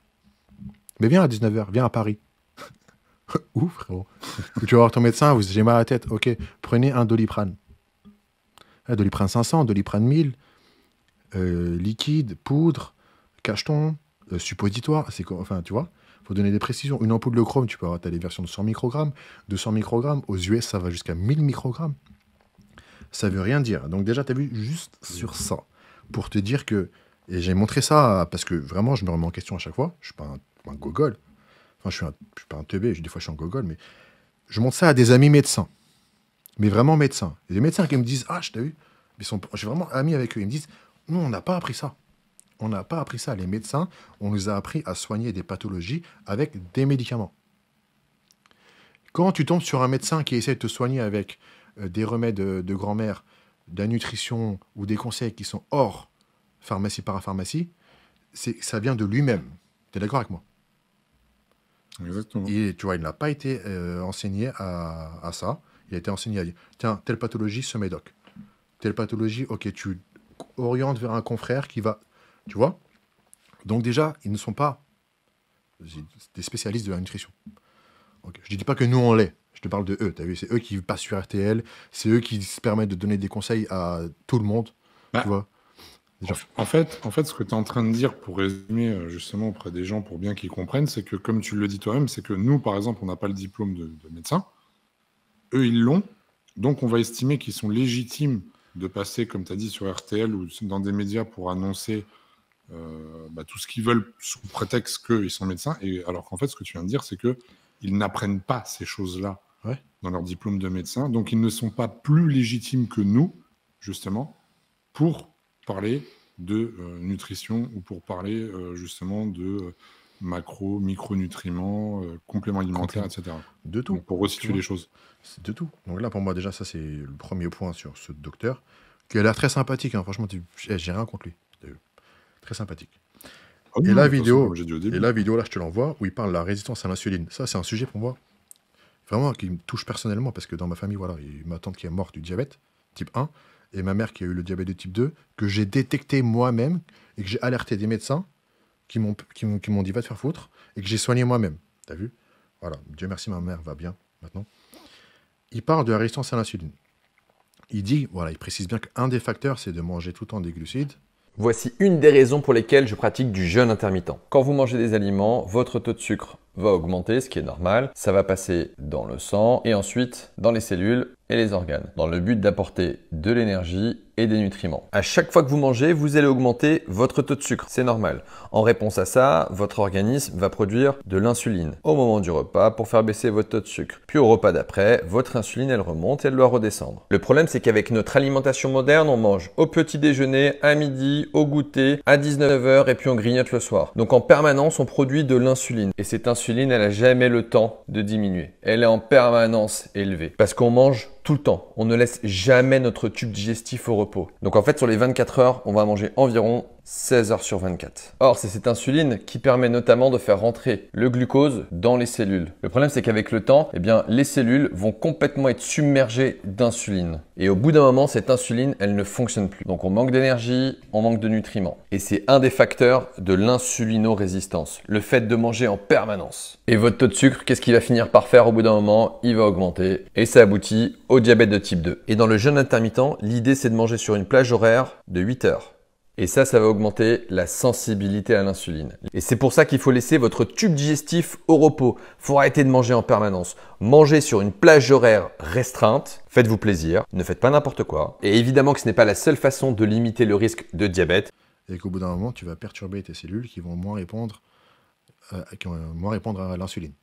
Mais viens à 19h, viens à Paris. Où, frérot? Tu vas voir ton médecin, j'ai mal à la tête. Ok, prenez un Doliprane. Doliprane 500, Doliprane 1000, liquide, poudre, cacheton, suppositoire. Enfin, tu vois, il faut donner des précisions. Une ampoule de chrome, tu peux avoir des versions de 100 microgrammes, 200 microgrammes. Aux US, ça va jusqu'à 1000 microgrammes. Ça veut rien dire. Donc déjà, tu as vu juste sur ça. Pour te dire que... Et j'ai montré ça parce que vraiment, je me remets en question à chaque fois. Je ne suis pas un gogol. Enfin, je suis pas un teubé. Des fois, je suis un gogol. Mais je montre ça à des amis médecins. Mais vraiment médecins. Et des médecins qui me disent, ah, je t'ai vu. Je suis vraiment ami avec eux. Ils me disent, nous, on n'a pas appris ça. On n'a pas appris ça. Les médecins, on nous a appris à soigner des pathologies avec des médicaments. Quand tu tombes sur un médecin qui essaie de te soigner avec des remèdes de grand-mère, de la nutrition ou des conseils qui sont hors pharmacie, parapharmacie, ça vient de lui-même. Tu es d'accord avec moi? Exactement. Et tu vois, il n'a pas été enseigné à ça. Il a été enseigné à dire, tiens, telle pathologie, ce médoc. Telle pathologie, ok, tu orientes vers un confrère qui va... Tu vois? Donc déjà, ils ne sont pas des spécialistes de la nutrition. Okay. Je ne dis pas que nous, on l'est. Je te parle de eux. T'as vu? C'est eux qui passent sur RTL. C'est eux qui se permettent de donner des conseils à tout le monde. Tu vois? En fait, ce que tu es en train de dire, pour résumer justement auprès des gens, pour bien qu'ils comprennent, c'est que, comme tu le dis toi-même, c'est que nous, par exemple, on n'a pas le diplôme de médecin. Eux, ils l'ont. Donc, on va estimer qu'ils sont légitimes de passer, comme tu as dit, sur RTL ou dans des médias pour annoncer tout ce qu'ils veulent sous prétexte qu'ils sont médecins. Et alors qu'en fait, ce que tu viens de dire, c'est qu'ils n'apprennent pas ces choses-là dans leur diplôme de médecin. Donc, ils ne sont pas plus légitimes que nous, justement, pour parler de nutrition ou pour parler justement de micronutriments, compléments alimentaires, etc. De tout. Donc, pour resituer les choses. C'est de tout. Donc là, pour moi, déjà, ça, c'est le premier point sur ce docteur, qui a l'air très sympathique. Hein. Franchement, j'ai rien contre lui. Très sympathique. Ah oui, et la vidéo, là, je te l'envoie, où il parle de la résistance à l'insuline. Ça, c'est un sujet pour moi, vraiment, qui me touche personnellement, parce que dans ma famille, voilà, il y a ma tante qui est morte du diabète, type 1, et ma mère qui a eu le diabète de type 2, que j'ai détecté moi-même, et que j'ai alerté des médecins qui m'ont dit va te faire foutre, et que j'ai soigné moi-même. T'as vu? Voilà, Dieu merci, ma mère va bien, maintenant. Il parle de la résistance à l'insuline. Il dit, voilà, il précise bien qu'un des facteurs, c'est de manger tout le temps des glucides. Voici une des raisons pour lesquelles je pratique du jeûne intermittent. Quand vous mangez des aliments, votre taux de sucre va augmenter, ce qui est normal. Ça va passer dans le sang et ensuite dans les cellules et les organes, dans le but d'apporter de l'énergie et des nutriments. À chaque fois que vous mangez, vous allez augmenter votre taux de sucre, c'est normal. En réponse à ça, votre organisme va produire de l'insuline au moment du repas pour faire baisser votre taux de sucre. Puis au repas d'après, votre insuline, elle remonte et elle doit redescendre. Le problème, c'est qu'avec notre alimentation moderne, on mange au petit déjeuner, à midi, au goûter, à 19h et puis on grignote le soir. Donc en permanence, on produit de l'insuline. Et cette insuline, elle n'a jamais le temps de diminuer. Elle est en permanence élevée parce qu'on mange tout le temps. On ne laisse jamais notre tube digestif au repos. Donc en fait, sur les 24 heures, on va manger environ 16 heures sur 24. Or, c'est cette insuline qui permet notamment de faire rentrer le glucose dans les cellules. Le problème, c'est qu'avec le temps, eh bien, les cellules vont complètement être submergées d'insuline. Et au bout d'un moment, cette insuline, elle ne fonctionne plus. Donc on manque d'énergie, on manque de nutriments. Et c'est un des facteurs de l'insulinorésistance, le fait de manger en permanence. Et votre taux de sucre, qu'est-ce qu'il va finir par faire au bout d'un moment? Il va augmenter et ça aboutit au diabète de type 2. Et dans le jeûne intermittent, l'idée, c'est de manger sur une plage horaire de 8 heures. Et ça va augmenter la sensibilité à l'insuline. Et c'est pour ça qu'il faut laisser votre tube digestif au repos. Il faut arrêter de manger en permanence. Mangez sur une plage horaire restreinte. Faites-vous plaisir. Ne faites pas n'importe quoi. Et évidemment que ce n'est pas la seule façon de limiter le risque de diabète. Et qu'au bout d'un moment, tu vas perturber tes cellules qui vont moins répondre à l'insuline.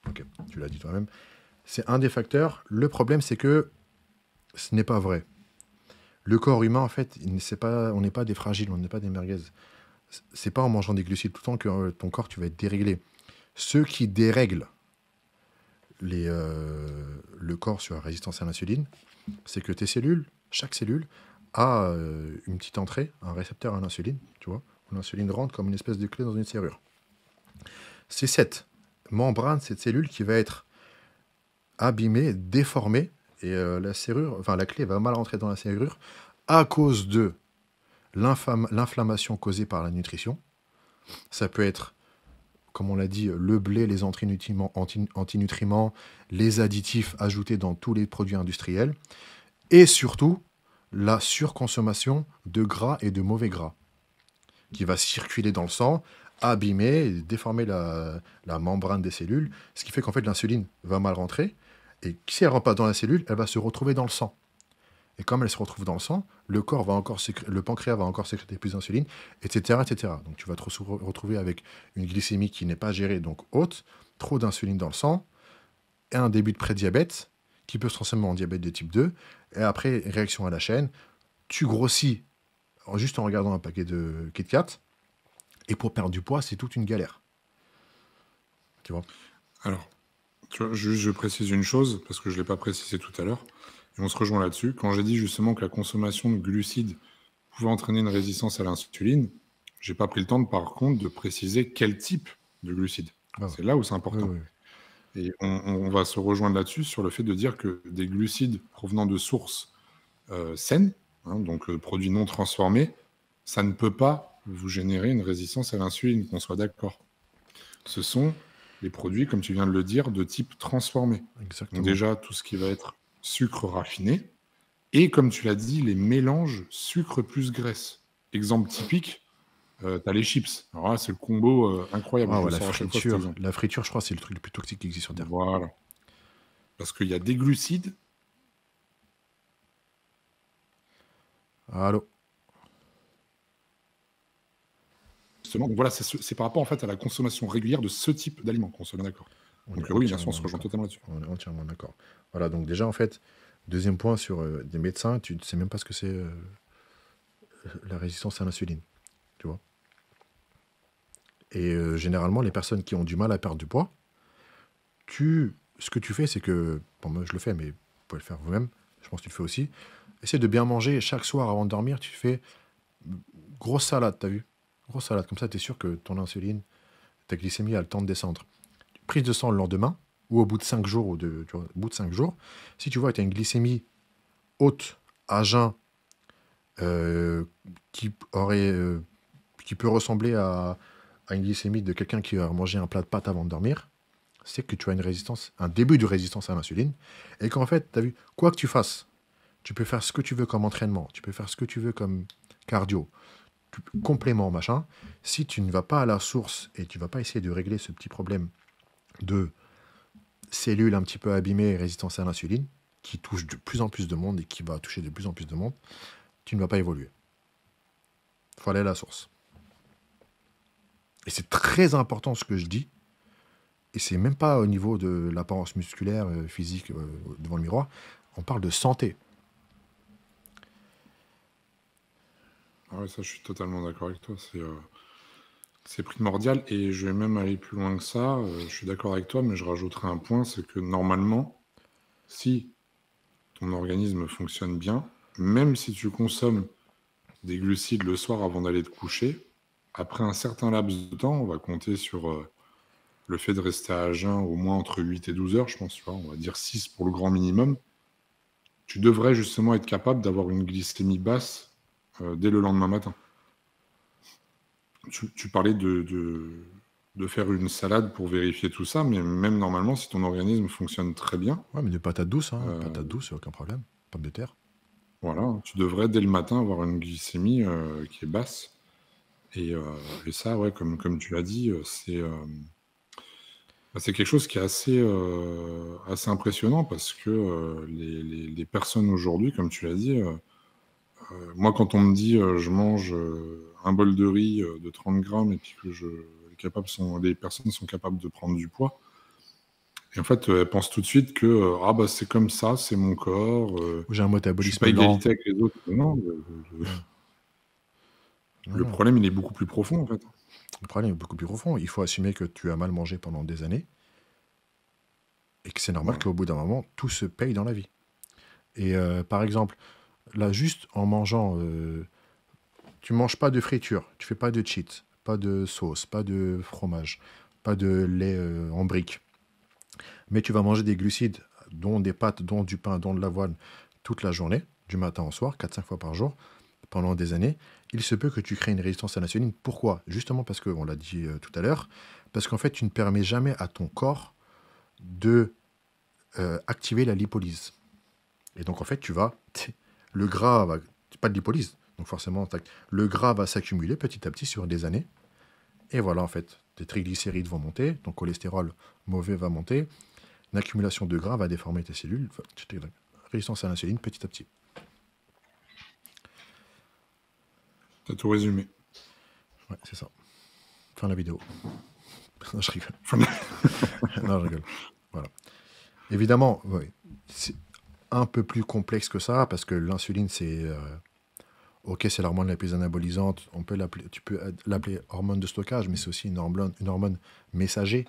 Ok, tu l'as dit toi-même. C'est un des facteurs. Le problème, c'est que ce n'est pas vrai. Le corps humain, en fait, on n'est pas des fragiles, on n'est pas des merguez. C'est pas en mangeant des glucides tout le temps que ton corps, tu vas être déréglé. Ceux qui dérèglent le corps sur la résistance à l'insuline, c'est que tes cellules, chaque cellule, a une petite entrée, un récepteur à l'insuline, tu vois, où l'insuline rentre comme une espèce de clé dans une serrure. C'est cette membrane, cette cellule qui va être abîmée, déformée, et la clé va mal rentrer dans la serrure à cause de l'inflammation causée par la nutrition. Ça peut être, comme on l'a dit, le blé, les antinutriments, les additifs ajoutés dans tous les produits industriels, et surtout la surconsommation de gras et de mauvais gras, qui va circuler dans le sang, abîmer, déformer la membrane des cellules, ce qui fait qu'en fait l'insuline va mal rentrer, et si elle ne rentre pas dans la cellule, elle va se retrouver dans le sang. Et comme elle se retrouve dans le sang, le pancréas va encore sécréter plus d'insuline, etc., etc. Donc tu vas te retrouver avec une glycémie qui n'est pas gérée, donc haute, trop d'insuline dans le sang, et un début de prédiabète qui peut se transformer en diabète de type 2, et après, réaction à la chaîne, tu grossis juste en regardant un paquet de Kit Kat, et pour perdre du poids, c'est toute une galère. Tu vois ? Alors, tu vois, juste je précise une chose, parce que je ne l'ai pas précisé tout à l'heure, et on se rejoint là-dessus. Quand j'ai dit justement que la consommation de glucides pouvait entraîner une résistance à l'insuline, je n'ai pas pris le temps, par contre, de préciser quel type de glucides. Ah ouais. C'est là où c'est important. Oui, oui. Et on va se rejoindre là-dessus sur le fait de dire que des glucides provenant de sources saines, donc produits non transformés, ça ne peut pas vous générer une résistance à l'insuline, qu'on soit d'accord. Ce sont les produits, comme tu viens de le dire, de type transformé. Exactement. Donc déjà, tout ce qui va être sucre raffiné, et comme tu l'as dit, les mélanges sucre plus graisse. Exemple typique, tu as les chips. Alors là, c'est le combo incroyable. Ah Je ouais, le la sors à chaque fois, cet friture, exemple. la friture, je crois, c'est le truc le plus toxique qui existe sur Terre. Voilà. Parce qu'il y a des glucides. Allô. Justement, donc voilà, c'est par rapport en fait à la consommation régulière de ce type d'aliments, qu'on soit bien d'accord. On Donc est oui, bien sûr, on entièrement se rejoint d'accord. totalement là-dessus. On est entièrement d'accord. Voilà, donc déjà, en fait, deuxième point sur des médecins, tu ne sais même pas ce que c'est la résistance à l'insuline, tu vois. Et généralement, les personnes qui ont du mal à perdre du poids, ce que tu fais, c'est que, bon, moi je le fais, mais vous pouvez le faire vous-même, je pense que tu le fais aussi, essaie de bien manger chaque soir avant de dormir, tu fais grosse salade, t'as vu? Grosse salade, comme ça, tu es sûr que ton insuline, ta glycémie a le temps de descendre. Prise de sang le lendemain, ou au bout de 5 jours, au bout de 5 jours, si tu vois que tu as une glycémie haute, à jeun, qui peut ressembler à une glycémie de quelqu'un qui a mangé un plat de pâtes avant de dormir, c'est que tu as une résistance, un début de résistance à l'insuline, et qu'en fait, tu as vu, quoi que tu fasses, tu peux faire ce que tu veux comme entraînement, tu peux faire ce que tu veux comme cardio, complément, machin. Si tu ne vas pas à la source et tu ne vas pas essayer de régler ce petit problème de cellules un petit peu abîmées et résistance à l'insuline, qui touche de plus en plus de monde et qui va toucher de plus en plus de monde, tu ne vas pas évoluer. Il faut aller à la source. Et c'est très important ce que je dis. Et c'est même pas au niveau de l'apparence musculaire, physique, devant le miroir. On parle de santé. Ah ouais, ça, je suis totalement d'accord avec toi. C'est primordial. Et je vais même aller plus loin que ça. Je suis d'accord avec toi, mais je rajouterai un point, c'est que normalement, si ton organisme fonctionne bien, même si tu consommes des glucides le soir avant d'aller te coucher, après un certain laps de temps, on va compter sur le fait de rester à jeun au moins entre 8 et 12 heures, je pense, tu vois, on va dire 6 pour le grand minimum, tu devrais justement être capable d'avoir une glycémie basse dès le lendemain matin. Tu parlais de faire une salade pour vérifier tout ça, mais même normalement, si ton organisme fonctionne très bien... Ouais, mais des patates douces, patates douces, aucun problème. Pommes de terre. Voilà, tu devrais dès le matin avoir une glycémie qui est basse. Et ça, ouais, comme tu l'as dit, c'est quelque chose qui est assez impressionnant parce que les personnes aujourd'hui, comme tu l'as dit, moi quand on me dit je mange un bol de riz de 30 grammes et puis que les personnes sont capables de prendre du poids, Et en fait, elle pense tout de suite que ah bah c'est comme ça, c'est mon corps, J'ai un je suis métabolisme pas lent. égalité avec les autres. Non, Non, le non. problème, il est beaucoup plus profond, en fait. Le problème est beaucoup plus profond. Il faut assumer que tu as mal mangé pendant des années et que c'est normal Ouais. qu'au bout d'un moment, tout se paye dans la vie. Et par exemple, là, juste en mangeant, tu manges pas de friture, tu fais pas de cheats, pas de sauce, pas de fromage, pas de lait en brique. Mais tu vas manger des glucides, dont des pâtes, dont du pain, dont de l'avoine, toute la journée, du matin au soir, 4-5 fois par jour, pendant des années, il se peut que tu crées une résistance à l'insuline. Pourquoi? Justement parce que, on l'a dit tout à l'heure, parce qu'en fait, tu ne permets jamais à ton corps de activer la lipolyse. Et donc, en fait, le gras va, pas de lipolyse, donc forcément, le gras va s'accumuler petit à petit sur des années. Et voilà, en fait, tes triglycérides vont monter, ton cholestérol mauvais va monter, une accumulation de gras va déformer tes cellules, résistance à l'insuline petit à petit. T'as tout résumé. Ouais, c'est ça. Fin de la vidéo. Non, je rigole. Fin de- Non, je rigole. Voilà. Évidemment, ouais, c'est un peu plus complexe que ça, parce que l'insuline, c'est... ok, c'est l'hormone la plus anabolisante. Tu peux l'appeler hormone de stockage, mais c'est aussi une hormone messager.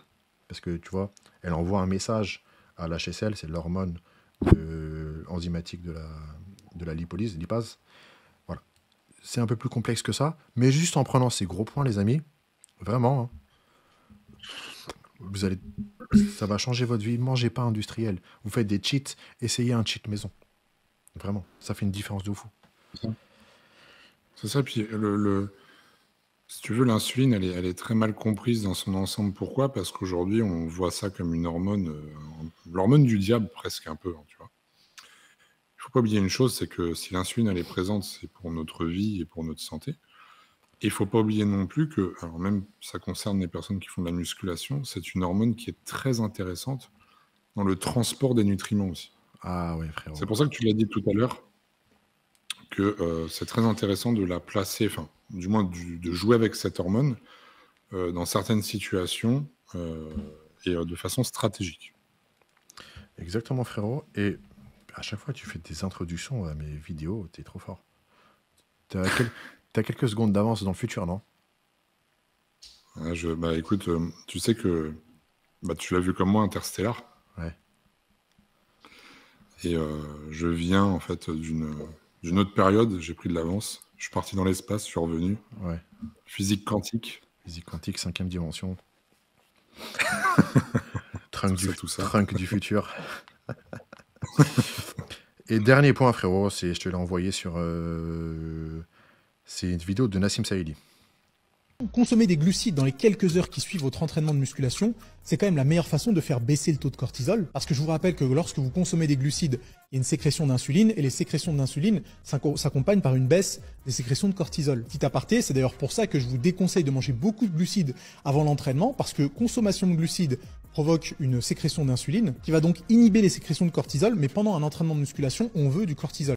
Parce que, tu vois, elle envoie un message à l'HSL, c'est l'hormone enzymatique de la lipolyse, lipase. Voilà. C'est un peu plus complexe que ça, mais juste en prenant ces gros points, les amis, vraiment, hein, ça va changer votre vie. Mangez pas industriel. Vous faites des cheats, essayez un cheat maison. Vraiment, ça fait une différence de fou. C'est ça, puis si tu veux, l'insuline, elle est très mal comprise dans son ensemble. Pourquoi? Parce qu'aujourd'hui, on voit ça comme une hormone, l'hormone du diable presque un peu, hein, tu vois. Il faut pas oublier une chose, c'est que si l'insuline, elle est présente, c'est pour notre vie et pour notre santé. Et il faut pas oublier non plus que, alors même ça concerne les personnes qui font de la musculation, c'est une hormone qui est très intéressante dans le transport des nutriments aussi. Ah ouais, frérot. C'est pour ça que tu l'as dit tout à l'heure, que c'est très intéressant de la placer, enfin, du moins de jouer avec cette hormone dans certaines situations et de façon stratégique. Exactement, frérot. Et à chaque fois, tu fais des introductions à mes vidéos, t'es trop fort. T'as quelques secondes d'avance dans le futur, non? Bah écoute, tu sais que bah, tu l'as vu comme moi, Interstellar. Ouais. Et je viens en fait d'une autre période, j'ai pris de l'avance. Je suis parti dans l'espace, je suis revenu. Ouais. Physique quantique. Physique quantique, 5e dimension. Trunk tout ça. Trunk du futur. Et dernier point, frérot, je te l'ai envoyé sur... c'est une vidéo de Nassim Saïdi. Consommer des glucides dans les quelques heures qui suivent votre entraînement de musculation, c'est quand même la meilleure façon de faire baisser le taux de cortisol. Parce que je vous rappelle que lorsque vous consommez des glucides, il y a une sécrétion d'insuline, et les sécrétions d'insuline s'accompagnent par une baisse des sécrétions de cortisol. Petit aparté, c'est d'ailleurs pour ça que je vous déconseille de manger beaucoup de glucides avant l'entraînement, parce que consommation de glucides provoque une sécrétion d'insuline, qui va donc inhiber les sécrétions de cortisol, mais pendant un entraînement de musculation, on veut du cortisol.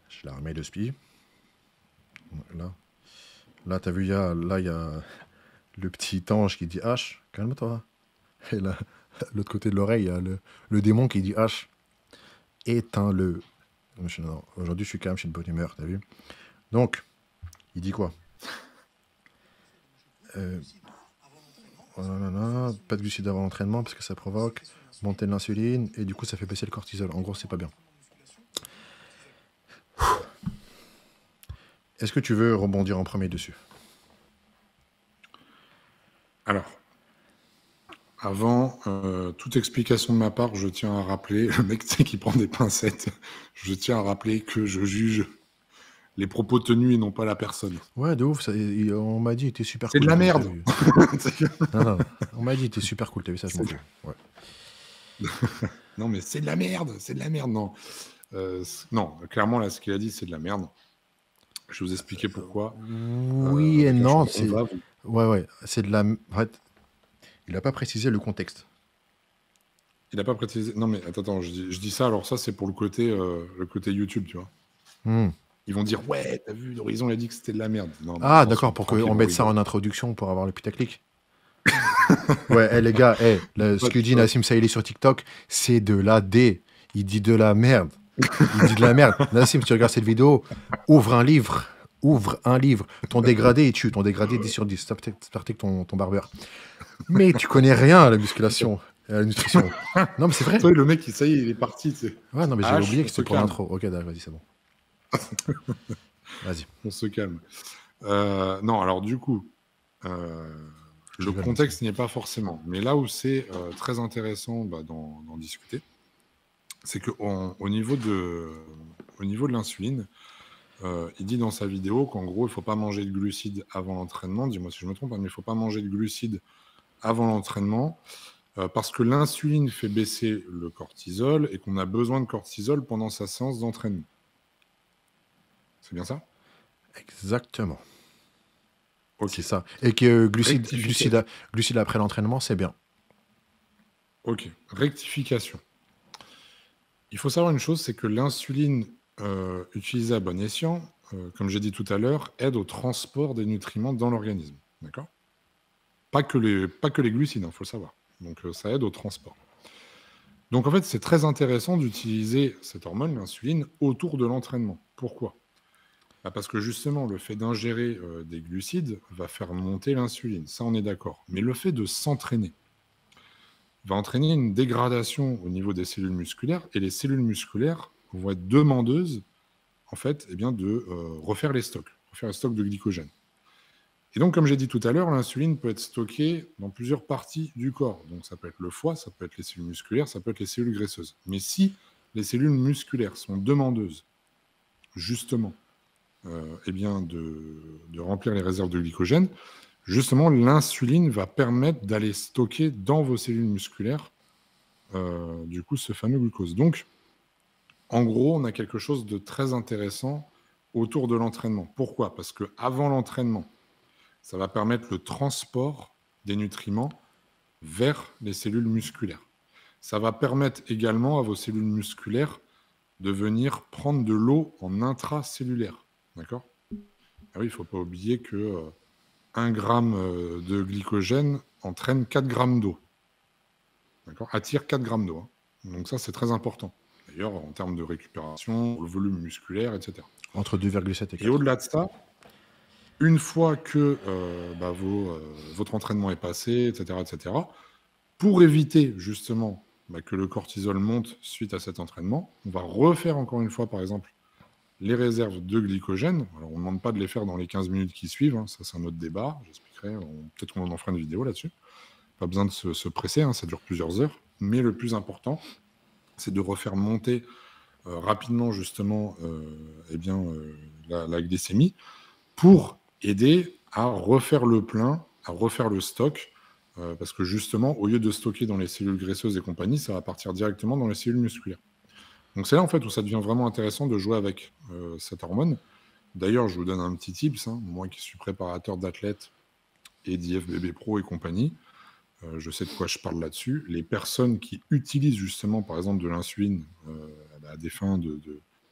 Je la remets de spi. Là, t'as vu, il y a le petit ange qui dit H, calme-toi. Et là, l'autre côté de l'oreille, il y a le démon qui dit H, éteins-le. Non, aujourd'hui, je suis calme, je suis de bonne humeur, t'as vu? Donc, il dit quoi? Pas de glucides avant l'entraînement parce que ça provoque monter de l'insuline et du coup, ça fait baisser le cortisol. En gros, c'est pas bien. Est-ce que tu veux rebondir en premier dessus? Alors, avant toute explication de ma part, je tiens à rappeler, le mec qui prend des pincettes, je tiens à rappeler que je juge les propos tenus et non pas la personne. Ouais, de ouf. On m'a dit, t'es super cool. C'est de la merde. Non, on m'a dit, t'es super cool. T'as vu ça, je m'en fous. Ouais. Non, mais c'est de la merde. C'est de la merde, non. Non, clairement, là, ce qu'il a dit, c'est de la merde. Je vais vous expliquer pourquoi. Oui et non. Ouais. C'est de la... En fait, il n'a pas précisé le contexte. Il n'a pas précisé... Non, mais attends, je dis ça, alors ça, c'est pour le côté YouTube, tu vois. Ils vont dire, ouais, t'as vu, l'Horizon, il a dit que c'était de la merde. Non, d'accord, pour qu'on mette ça en introduction pour avoir le putaclic. Ouais, les gars, ce que dit Nassim Saïli sur TikTok, c'est de la D. Il dit de la merde. Il dit de la merde. Nassim, si tu regardes cette vidéo, ouvre un livre. Ouvre un livre. Ton dégradé, il tue. Ton dégradé, 10 sur 10. C'est parti que ton barbeur. Mais tu connais rien à la musculation, à la nutrition. Non, mais c'est vrai. Toi, le mec, ça y est, il est parti. Ouais, non, mais j'ai oublié que c'était pour calme. l'intro. Ok, d'accord, vas-y, c'est bon. Vas-y. On se calme. Non, alors du coup, le contexte n'y est pas forcément. Mais là où c'est très intéressant d'en discuter, c'est qu'au niveau de l'insuline, il dit dans sa vidéo qu'en gros, il ne faut pas manger de glucides avant l'entraînement. Dis-moi si je me trompe, mais il ne faut pas manger de glucides avant l'entraînement parce que l'insuline fait baisser le cortisol et qu'on a besoin de cortisol pendant sa séance d'entraînement. C'est bien ça? Exactement. Ok. C'est ça. Et que glucides après l'entraînement, c'est bien. Ok. Rectification. Il faut savoir une chose, c'est que l'insuline utilisée à bon escient, comme j'ai dit tout à l'heure, aide au transport des nutriments dans l'organisme. D'accord? Pas que les glucides, il faut le savoir. Donc ça aide au transport. Donc en fait, c'est très intéressant d'utiliser cette hormone, l'insuline, autour de l'entraînement. Pourquoi? Parce que justement, le fait d'ingérer des glucides va faire monter l'insuline. Ça, on est d'accord. Mais le fait de s'entraîner va entraîner une dégradation au niveau des cellules musculaires. Et les cellules musculaires vont être demandeuses, en fait, de refaire les stocks de glycogène. Et donc, comme j'ai dit tout à l'heure, l'insuline peut être stockée dans plusieurs parties du corps. Donc, ça peut être le foie, ça peut être les cellules musculaires, ça peut être les cellules graisseuses. Mais si les cellules musculaires sont demandeuses, justement, de remplir les réserves de glycogène, justement, l'insuline va permettre d'aller stocker dans vos cellules musculaires, du coup, ce fameux glucose. Donc, en gros, on a quelque chose de très intéressant autour de l'entraînement. Pourquoi? Parce qu'avant l'entraînement, ça va permettre le transport des nutriments vers les cellules musculaires. Ça va permettre également à vos cellules musculaires de venir prendre de l'eau en intracellulaire. D'accord? Ah oui, il ne faut pas oublier que 1 gramme de glycogène entraîne 4 grammes d'eau. D'accord? Attire 4 grammes d'eau. Donc ça, c'est très important. D'ailleurs, en termes de récupération, le volume musculaire, etc. Entre 2,7 et 4. Et au-delà de ça, une fois que votre entraînement est passé, etc., pour éviter justement que le cortisol monte suite à cet entraînement, on va refaire encore une fois, par exemple, les réserves de glycogène. Alors, on ne demande pas de les faire dans les 15 minutes qui suivent, ça c'est un autre débat, j'expliquerai, peut-être qu'on en fera une vidéo là-dessus. Pas besoin de se presser, ça dure plusieurs heures. Mais le plus important, c'est de refaire monter rapidement justement la glycémie pour aider à refaire le plein, à refaire le stock, parce que justement, au lieu de stocker dans les cellules graisseuses et compagnie, ça va partir directement dans les cellules musculaires. Donc c'est là en fait où ça devient vraiment intéressant de jouer avec cette hormone. D'ailleurs, je vous donne un petit tips, moi qui suis préparateur d'athlètes et d'IFBB Pro et compagnie, je sais de quoi je parle là-dessus. Les personnes qui utilisent justement, par exemple, de l'insuline à des fins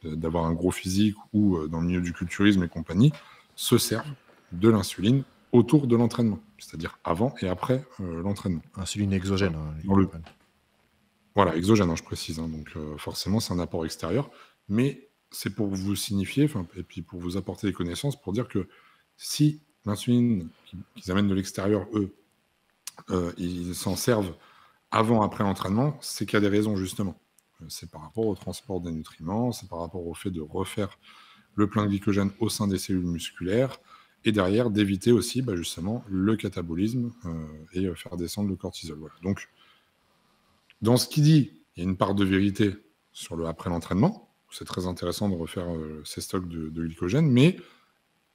d'avoir un gros physique ou dans le milieu du culturisme et compagnie, se servent de l'insuline autour de l'entraînement, c'est-à-dire avant et après l'entraînement. Insuline exogène. Voilà, exogène, je précise. Donc forcément, c'est un apport extérieur. Mais c'est pour vous signifier, et puis pour vous apporter des connaissances, pour dire que si l'insuline qu'ils amènent de l'extérieur, eux, ils s'en servent avant, après l'entraînement, c'est qu'il y a des raisons, justement. C'est par rapport au transport des nutriments, c'est par rapport au fait de refaire le plein de glycogène au sein des cellules musculaires, et derrière, d'éviter aussi, justement, le catabolisme et faire descendre le cortisol. Voilà. Donc, dans ce qu'il dit, il y a une part de vérité sur le après l'entraînement. C'est très intéressant de refaire ces stocks de glycogène, mais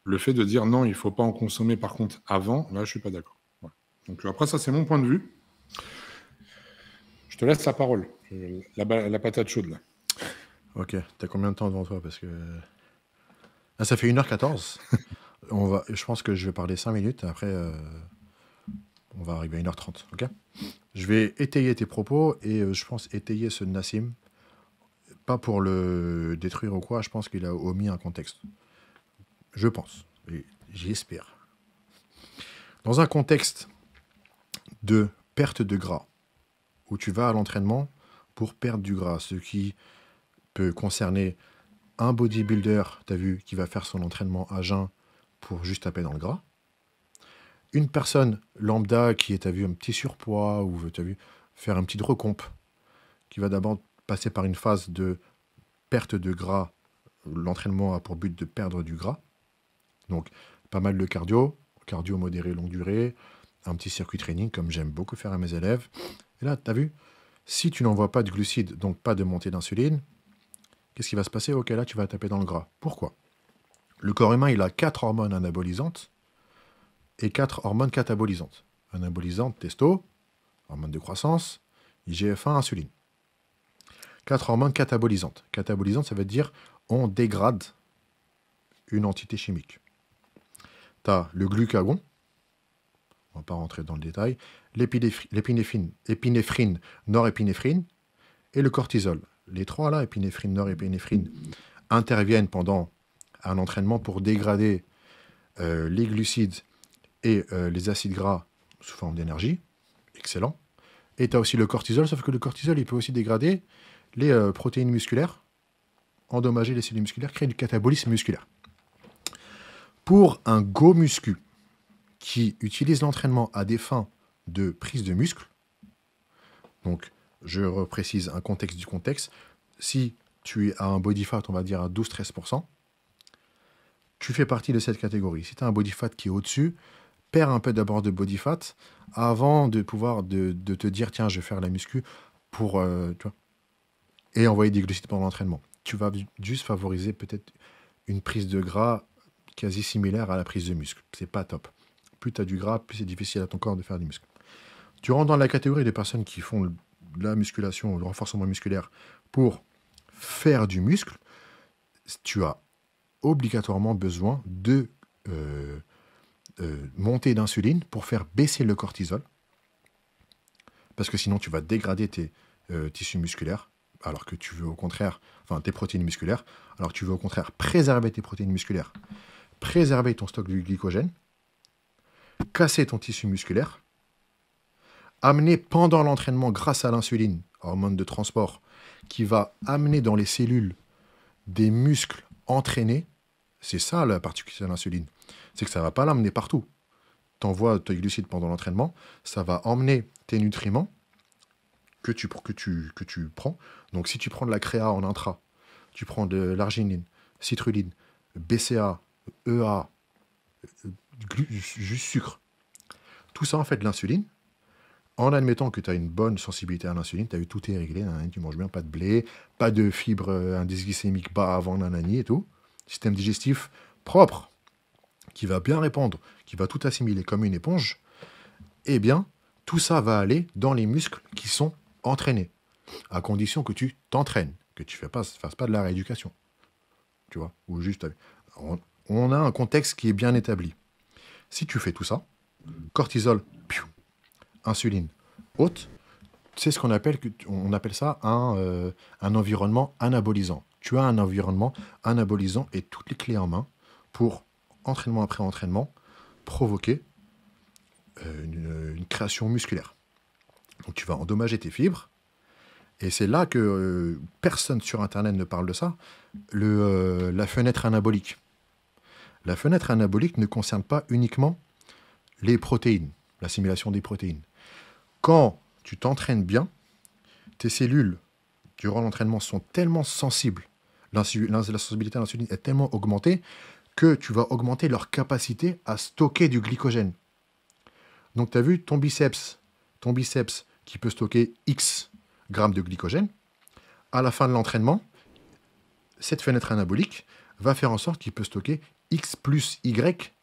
le fait de dire non, il ne faut pas en consommer par contre avant, là, je ne suis pas d'accord. Voilà. Donc après, ça, c'est mon point de vue. Je te laisse la parole. La patate chaude, là. Ok. T'as combien de temps devant toi? Parce que... Ah, ça fait 1h14. Je pense que je vais parler 5 minutes. Après, on va arriver à 1h30. Ok? Je vais étayer tes propos et je pense étayer ceux de Nassim. Pas pour le détruire ou quoi. Je pense qu'il a omis un contexte. Je pense. Et j'espère. Dans un contexte de perte de gras, où tu vas à l'entraînement pour perdre du gras, ce qui peut concerner un bodybuilder, tu as vu, qui va faire son entraînement à jeun pour juste taper dans le gras. Une personne lambda qui est, tu as vu, un petit surpoids ou tu as vu faire un petit recomp, qui va d'abord passer par une phase de perte de gras. L'entraînement a pour but de perdre du gras. Donc, pas mal de cardio modéré, longue durée, un petit circuit training, comme j'aime beaucoup faire à mes élèves. Et là, tu as vu, si tu n'envoies pas de glucides, donc pas de montée d'insuline, qu'est-ce qui va se passer? Ok, là, tu vas taper dans le gras. Pourquoi? Le corps humain, il a 4 hormones anabolisantes et 4 hormones catabolisantes. Anabolisantes, testo, hormone de croissance, IGF-1, insuline. 4 hormones catabolisantes. Catabolisantes, ça veut dire on dégrade une entité chimique. Tu as le glucagon, on ne va pas rentrer dans le détail, l'épinéphrine, norépinéphrine, et le cortisol. Les trois là, épinéphrine, norépinéphrine, interviennent pendant un entraînement pour dégrader les glucides et les acides gras sous forme d'énergie. Excellent. Et tu as aussi le cortisol, sauf que le cortisol, il peut aussi dégrader les protéines musculaires, endommager les cellules musculaires, créer du catabolisme musculaire. Pour un go muscu qui utilise l'entraînement à des fins de prise de muscle, donc je reprécise un contexte du contexte, si tu as un body fat, on va dire à 12-13%, tu fais partie de cette catégorie. Si tu as un body fat qui est au-dessus, perds un peu d'abord de body fat avant de pouvoir de te dire tiens, je vais faire la muscu pour tu vois, et envoyer des glucides pendant l'entraînement. Tu vas juste favoriser peut-être une prise de gras quasi similaire à la prise de muscle. C'est pas top. Plus tu as du gras, plus c'est difficile à ton corps de faire du muscle. Tu rentres dans la catégorie des personnes qui font de la musculation ou le renforcement musculaire pour faire du muscle. Tu as obligatoirement besoin de montée d'insuline pour faire baisser le cortisol. Parce que sinon, tu vas dégrader tes tissus musculaires, alors que tu veux au contraire, enfin tes protéines musculaires, alors que tu veux au contraire préserver tes protéines musculaires, préserver ton stock de glycogène, casser ton tissu musculaire, amener pendant l'entraînement grâce à l'insuline, hormone de transport, qui va amener dans les cellules des muscles entraînés. C'est ça la particularité de l'insuline. C'est que ça ne va pas l'amener partout. Tu envoies tes glucides pendant l'entraînement, ça va emmener tes nutriments que tu prends. Donc si tu prends de la créa en intra, tu prends de l'arginine, citrulline, BCA, EA, juste sucre. Tout ça en fait de l'insuline. En admettant que tu as une bonne sensibilité à l'insuline, tu as eu tout est réglé, tu manges bien, pas de blé, pas de fibres, indice glycémique bas avant nanani et tout. Système digestif propre, qui va bien répondre, qui va tout assimiler comme une éponge. Eh bien, tout ça va aller dans les muscles qui sont entraînés, à condition que tu t'entraînes, que tu ne fasses pas de la rééducation. Tu vois, ou juste... On a un contexte qui est bien établi. Si tu fais tout ça, cortisol, insuline haute, c'est ce qu'on appelle, on appelle ça un environnement anabolisant. Tu as un environnement anabolisant et toutes les clés en main pour, entraînement après entraînement, provoquer une création musculaire. Donc tu vas endommager tes fibres, et c'est là que personne sur Internet ne parle de ça, la fenêtre anabolique. La fenêtre anabolique ne concerne pas uniquement les protéines, l'assimilation des protéines. Quand tu t'entraînes bien, tes cellules, durant l'entraînement, sont tellement sensibles, la sensibilité à l'insuline est tellement augmentée, que tu vas augmenter leur capacité à stocker du glycogène. Donc tu as vu ton biceps qui peut stocker X grammes de glycogène, à la fin de l'entraînement, cette fenêtre anabolique va faire en sorte qu'il peut stocker X plus Y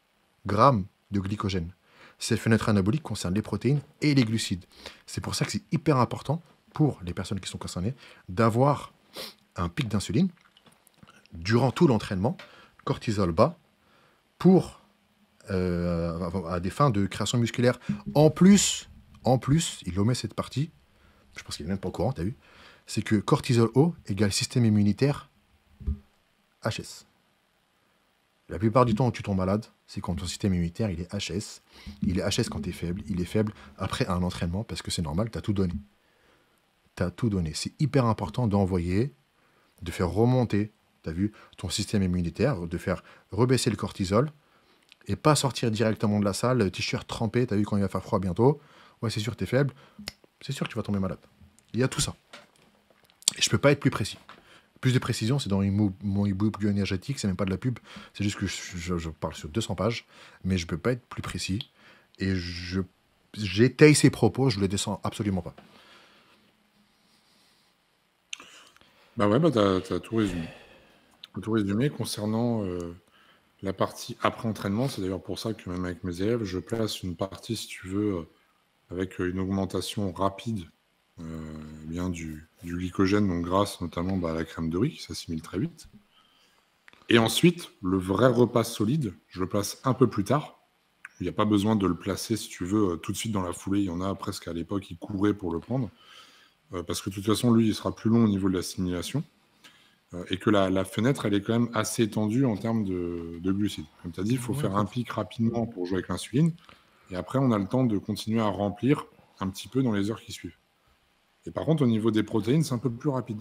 grammes de glycogène. Cette fenêtre anabolique concerne les protéines et les glucides. C'est pour ça que c'est hyper important pour les personnes qui sont concernées d'avoir un pic d'insuline durant tout l'entraînement, cortisol bas, pour à des fins de création musculaire. En plus, il omet cette partie, je pense qu'il n'est même pas au courant, tu as vu, c'est que cortisol haut égale système immunitaire HS. La plupart du temps où tu tombes malade, c'est quand ton système immunitaire, il est HS. Il est HS quand tu es faible. Il est faible après un entraînement parce que c'est normal, tu as tout donné. Tu as tout donné. C'est hyper important d'envoyer, de faire remonter, tu as vu, ton système immunitaire, de faire rebaisser le cortisol et pas sortir directement de la salle, le t-shirt trempé, tu as vu quand il va faire froid bientôt. Ouais, c'est sûr, tu es faible. C'est sûr que tu vas tomber malade. Il y a tout ça. Et je peux pas être plus précis. Plus de précision, c'est dans mon e-book bioénergétique, c'est même pas de la pub, c'est juste que je parle sur 200 pages, mais je peux pas être plus précis. Et j'étaye ces propos, je les descends absolument pas. Bah ouais, bah t'as tout résumé. T'as tout résumé concernant la partie après entraînement. C'est d'ailleurs pour ça que même avec mes élèves, je place une partie, si tu veux, avec une augmentation rapide bien du glycogène, donc grâce notamment à la crème de riz qui s'assimile très vite. Et ensuite, le vrai repas solide, je le place un peu plus tard. Il n'y a pas besoin de le placer, si tu veux, tout de suite dans la foulée. Il y en a presque à l'époque, ils couraient pour le prendre. Parce que de toute façon, lui, il sera plus long au niveau de l'assimilation. Et que la fenêtre, elle est quand même assez étendue en termes de glucides. Comme tu as dit, il faut faire un pic rapidement pour jouer avec l'insuline. Et après, on a le temps de continuer à remplir un petit peu dans les heures qui suivent. Et par contre, au niveau des protéines, c'est un peu plus rapide.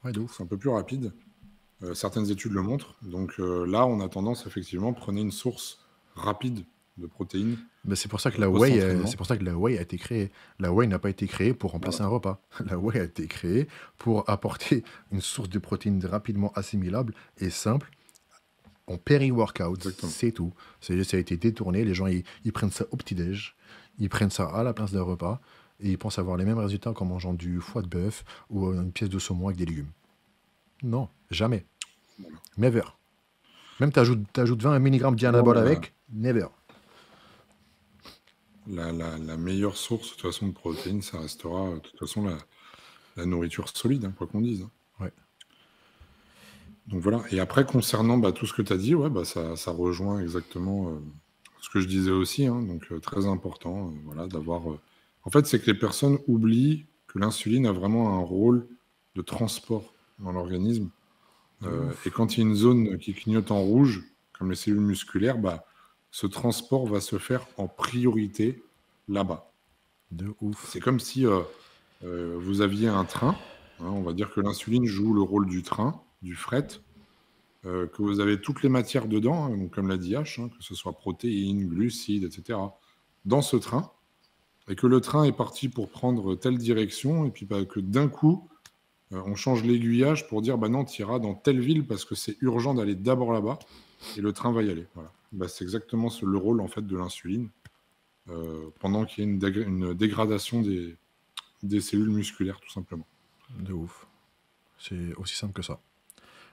Ouais, de ouf. C'est un peu plus rapide. Certaines études le montrent. Donc là, on a tendance, effectivement, prenez une source rapide de protéines. Mais c'est pour ça que la whey, a été créée. La whey n'a pas été créée pour remplacer un repas. La whey a été créée pour apporter une source de protéines rapidement assimilable et simple en péri-workout. C'est tout. Ça a été détourné. Les gens, ils prennent ça au petit-déj. Ils prennent ça à la place d'un repas. Et ils pensent avoir les mêmes résultats qu'en mangeant du foie de bœuf ou une pièce de saumon avec des légumes. Non, jamais. Never. Même t'ajoutes 20 mg d'anabol avec, never. La meilleure source de toute façon de protéines, ça restera de toute façon la nourriture solide, hein, quoi qu'on dise. Ouais. Donc voilà. Et après, concernant tout ce que tu as dit, ouais, ça rejoint exactement ce que je disais aussi. Hein, donc très important voilà, d'avoir... En fait, c'est que les personnes oublient que l'insuline a vraiment un rôle de transport dans l'organisme. Et quand il y a une zone qui clignote en rouge, comme les cellules musculaires, ce transport va se faire en priorité là-bas. De ouf. C'est comme si vous aviez un train. Hein, on va dire que l'insuline joue le rôle du train, du fret, que vous avez toutes les matières dedans, hein, donc comme l'a dit H, hein, que ce soit protéines, glucides, etc., dans ce train, et que le train est parti pour prendre telle direction, et puis que d'un coup, on change l'aiguillage pour dire non, tu iras dans telle ville parce que c'est urgent d'aller d'abord là-bas, et le train va y aller. Voilà. C'est exactement le rôle en fait de l'insuline pendant qu'il y a une dégradation des cellules musculaires, tout simplement. De ouf. C'est aussi simple que ça.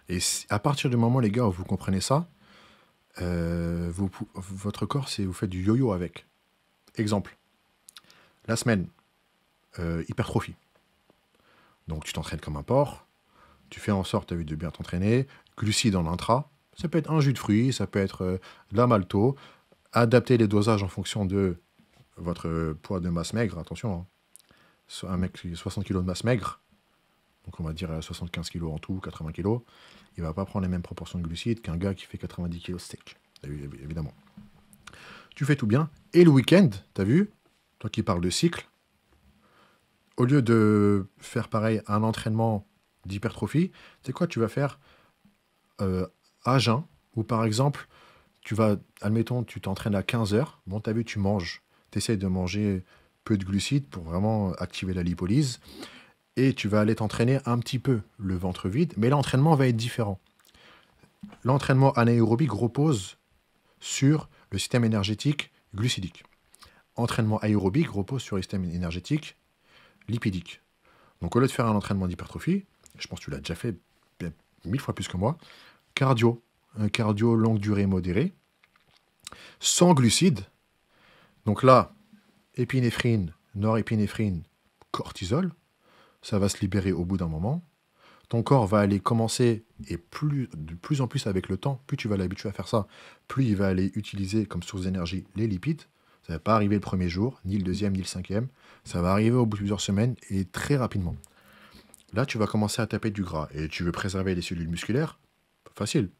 Et à partir du moment, les gars, où vous comprenez ça, votre corps, vous faites du yo-yo avec. Exemple. La semaine, hypertrophie. Donc tu t'entraînes comme un porc, tu fais en sorte, de bien t'entraîner, glucides en intra, ça peut être un jus de fruits, ça peut être de la malto, adapter les dosages en fonction de votre poids de masse maigre, attention, hein. Un mec qui a 60 kg de masse maigre, donc on va dire 75 kg en tout, 80 kg, il ne va pas prendre les mêmes proportions de glucides qu'un gars qui fait 90 kg steak, évidemment. Tu fais tout bien, et le week-end, t'as vu, toi qui parles de cycle, au lieu de faire pareil un entraînement d'hypertrophie, c'est quoi tu vas faire à jeun, ou par exemple, admettons, tu t'entraînes à 15 heures, bon, t'as vu, tu manges, tu essaies de manger peu de glucides pour vraiment activer la lipolyse, et tu vas aller t'entraîner un petit peu le ventre vide, mais l'entraînement va être différent. L'entraînement anaérobique repose sur le système énergétique glucidique. Entraînement aérobique repose sur le système énergétique lipidique. Donc au lieu de faire un entraînement d'hypertrophie, je pense que tu l'as déjà fait 1000 fois plus que moi, un cardio longue durée modéré, sans glucides. Donc là, épinéphrine, norépinéphrine, cortisol, ça va se libérer au bout d'un moment. Ton corps va aller commencer, et de plus en plus avec le temps, plus tu vas l'habituer à faire ça, plus il va aller utiliser comme source d'énergie les lipides. Ça ne va pas arriver le premier jour, ni le deuxième, ni le cinquième. Ça va arriver au bout de plusieurs semaines et très rapidement. Là, tu vas commencer à taper du gras et tu veux préserver les cellules musculaires. Facile.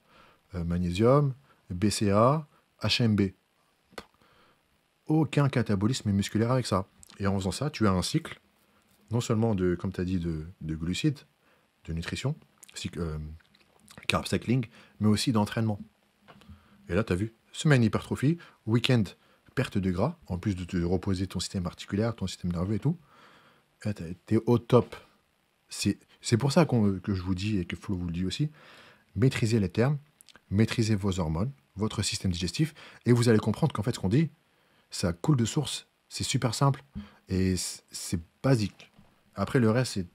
magnésium, BCA, HMB. Aucun catabolisme musculaire avec ça. Et en faisant ça, tu as un cycle, non seulement de, comme tu as dit, de glucides, de nutrition, carb cycling, mais aussi d'entraînement. Et là, tu as vu, semaine hypertrophie, week-end perte de gras, en plus de te reposer ton système articulaire, ton système nerveux et tout. Tu es au top. C'est pour ça que je vous dis, et que Flo vous le dit aussi, maîtrisez les termes, maîtrisez vos hormones, votre système digestif, et vous allez comprendre qu'en fait, ce qu'on dit, ça coule de source, c'est super simple, et c'est basique. Après, le reste, c'est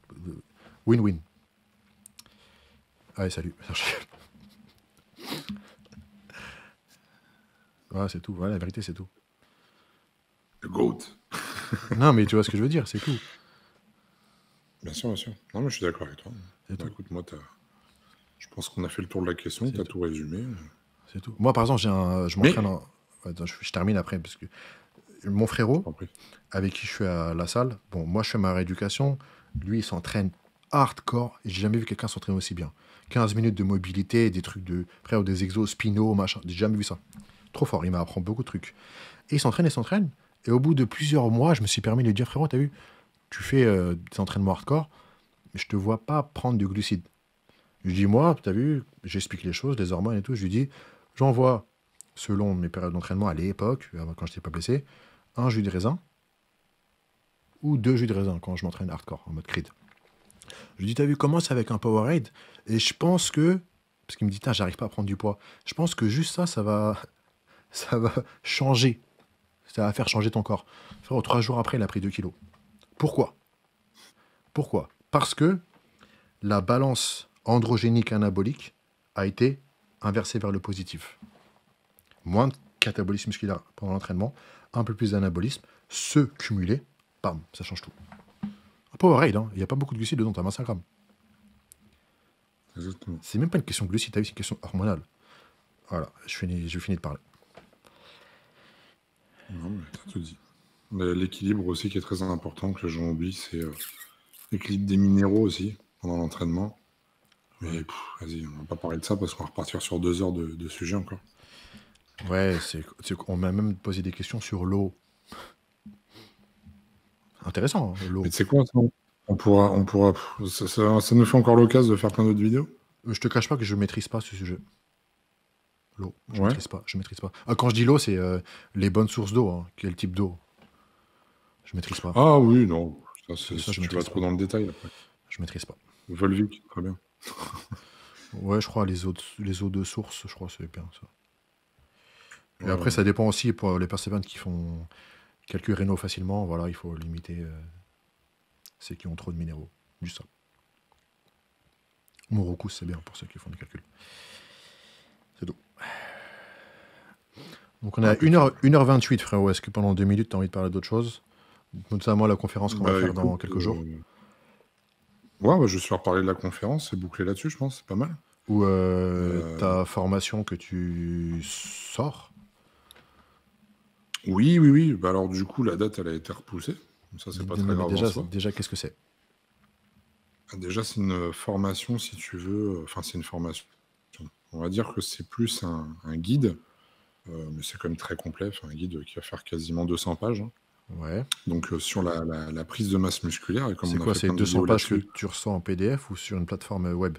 win-win. Allez, salut. Voilà, c'est tout. Voilà, la vérité, c'est tout. Le GOAT. Non, mais tu vois ce que je veux dire, c'est tout. Bien sûr, bien sûr. Non, mais je suis d'accord avec toi. C'est tout. Écoute, moi, je pense qu'on a fait le tour de la question, tu as tout résumé. C'est tout. Moi, par exemple, je m'entraîne en... Attends, je termine après, parce que mon frérot, avec qui je suis à la salle, bon, moi, je fais ma rééducation, lui, il s'entraîne hardcore, et j'ai jamais vu quelqu'un s'entraîner aussi bien. 15 minutes de mobilité, des trucs de... Après, des exos spinaux, machin, j'ai jamais vu ça. Trop fort, il m'apprend beaucoup de trucs. Et il s'entraîne, et au bout de plusieurs mois, je me suis permis de lui dire, frérot, t'as vu, tu fais des entraînements hardcore, mais je te vois pas prendre du glucide. Je lui dis, moi, t'as vu, j'explique les choses, les hormones et tout, je lui dis, j'envoie, selon mes périodes d'entraînement à l'époque, quand je n'étais pas blessé, un jus de raisin ou 2 jus de raisin quand je m'entraîne hardcore, en mode crid. Je lui dis, t'as vu, commence avec un Powerade, et je pense que, parce qu'il me dit, j'arrive pas à prendre du poids, je pense que juste ça va changer. Ça va faire changer ton corps. Frérot, 3 jours après, il a pris 2 kilos. Pourquoi ? Parce que la balance androgénique anabolique a été inversée vers le positif. Moins de catabolisme musculaire pendant l'entraînement, un peu plus d'anabolisme, se cumuler, bam, ça change tout. Un Powerade, il n'y a pas beaucoup de glucides dedans, t'as 25 grammes. Exactement. C'est même pas une question de glucides, c'est une question hormonale. Voilà, je finis de parler. Non, mais t'as tout dit. L'équilibre aussi qui est très important, que les gens oublient, c'est l'équilibre des minéraux aussi, pendant l'entraînement. Mais vas-y, on va pas parler de ça parce qu'on va repartir sur 2 heures de sujet encore. Ouais, on m'a même posé des questions sur l'eau. Intéressant, l'eau. Mais tu sais quoi, ça, on pourra ça nous fait encore l'occasion de faire plein d'autres vidéos. Je te cache pas que je maîtrise pas ce sujet. L'eau, je Ouais. maîtrise pas. Ah, quand je dis l'eau, c'est les bonnes sources d'eau. Quel type d'eau? Je maîtrise pas. Ah oui, non. Ça, Ça, je tu vas maîtrise trop pas. dans le détail après. Je maîtrise pas. Volvic, très bien. Ouais, je crois les eaux de source, je crois c'est bien ça. Et Ouais, après, ouais. ça dépend aussi pour les personnes qui font calcul rénaux facilement. Voilà, il faut limiter ceux qui ont trop de minéraux. Juste ça. Morokus, c'est bien pour ceux qui font des calculs. C'est tout. Donc on a 1h28, frérot. Est-ce que pendant 2 minutes, tu as envie de parler d'autre chose? Notamment la conférence qu'on va faire dans quelques jours. Ouais, je vais faire parler de la conférence, c'est bouclé là-dessus, je pense, c'est pas mal. Ou ta formation que tu sors. Oui. Bah alors du coup, la date, elle a été repoussée. Ça, c'est pas très grave en soi. Déjà, qu'est-ce que c'est? Déjà, c'est une formation, si tu veux. Enfin, c'est une formation. On va dire que c'est plus un guide, mais c'est quand même très complet. Enfin, un guide qui va faire quasiment 200 pages. Hein. Ouais. Donc, sur la prise de masse musculaire. Et comme C'est on a quoi? fait C'est plein de 200 vidéos pages que là-dessus, tu reçois en PDF ou sur une plateforme web?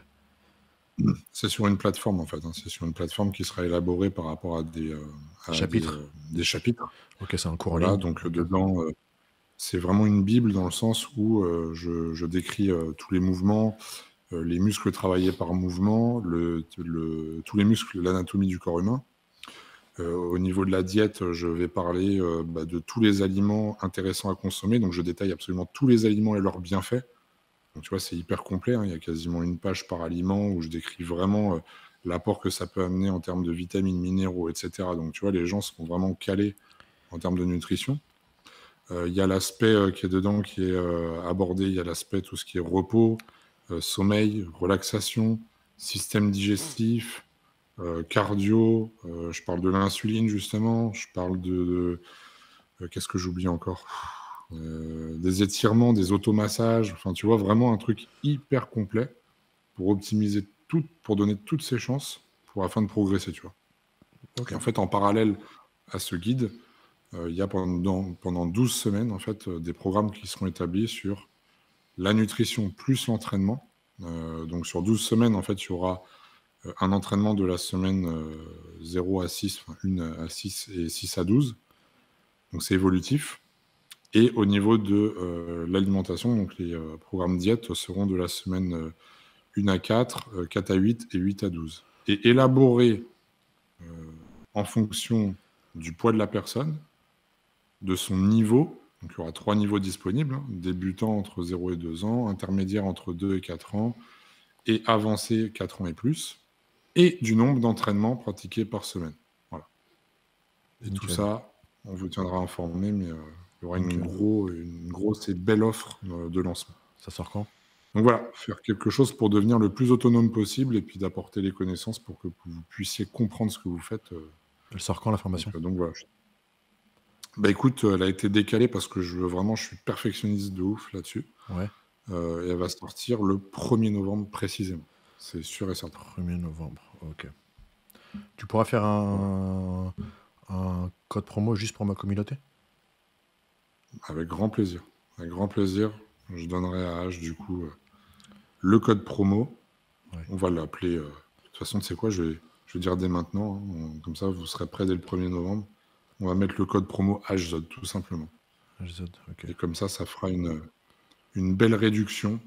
c'est sur une plateforme, en fait. Hein. C'est sur une plateforme qui sera élaborée par rapport à des Chapitres. des chapitres. Ok, c'est un cours en Voilà, ligne. donc dedans, c'est vraiment une bible dans le sens où je décris tous les mouvements, les muscles travaillés par mouvement, tous les muscles, l'anatomie du corps humain. Au niveau de la diète, je vais parler de tous les aliments intéressants à consommer. Donc, je détaille absolument tous les aliments et leurs bienfaits. Donc, tu vois, c'est hyper complet. Hein. Il y a quasiment une page par aliment où je décris vraiment l'apport que ça peut amener en termes de vitamines, minéraux, etc. Donc, tu vois, les gens sont vraiment calés en termes de nutrition. Il y a l'aspect qui est dedans, qui est abordé. Il y a l'aspect, tout ce qui est repos, sommeil, relaxation, système digestif, cardio. Je parle de l'insuline, justement. Je parle qu'est-ce que j'oublie encore? Des étirements, des automassages. Enfin, tu vois, vraiment un truc hyper complet pour optimiser tout, pour donner toutes ses chances afin de progresser, tu vois. Ok. Et en fait, en parallèle à ce guide, il y a pendant 12 semaines, en fait, des programmes qui seront établis sur la nutrition plus l'entraînement. Donc sur 12 semaines, en fait, il y aura un entraînement de la semaine 0 à 6, enfin 1 à 6 et 6 à 12. Donc c'est évolutif. Et au niveau de l'alimentation, donc les programmes diète seront de la semaine 1 à 4, 4 à 8 et 8 à 12. Et élaborés en fonction du poids de la personne, de son niveau. Donc il y aura 3 niveaux disponibles, hein, débutant entre 0 et 2 ans, intermédiaire entre 2 et 4 ans, et avancé 4 ans et plus, et du nombre d'entraînements pratiqués par semaine. Voilà. Et tout Nickel. ça, on vous tiendra informé, mais il y aura une Ok. grosse et belle offre de lancement. Ça sort quand? Donc voilà, faire quelque chose pour devenir le plus autonome possible et puis d'apporter les connaissances pour que vous puissiez comprendre ce que vous faites. Elle sort quand la formation? Donc voilà. Bah écoute, elle a été décalée parce que je suis perfectionniste de ouf là-dessus. Ouais. Et elle va sortir le 1er novembre précisément. C'est sûr et certain. 1er novembre, ok. Tu pourras faire un code promo juste pour ma communauté? Avec grand plaisir. Avec grand plaisir. Je donnerai à H, du coup, le code promo. Ouais. On va l'appeler. De toute façon, tu sais quoi, je vais dire dès maintenant. Hein, comme ça, vous serez prêts dès le 1er novembre. On va mettre le code promo HZOD, tout simplement. HZOD, ok. Et comme ça fera une belle réduction,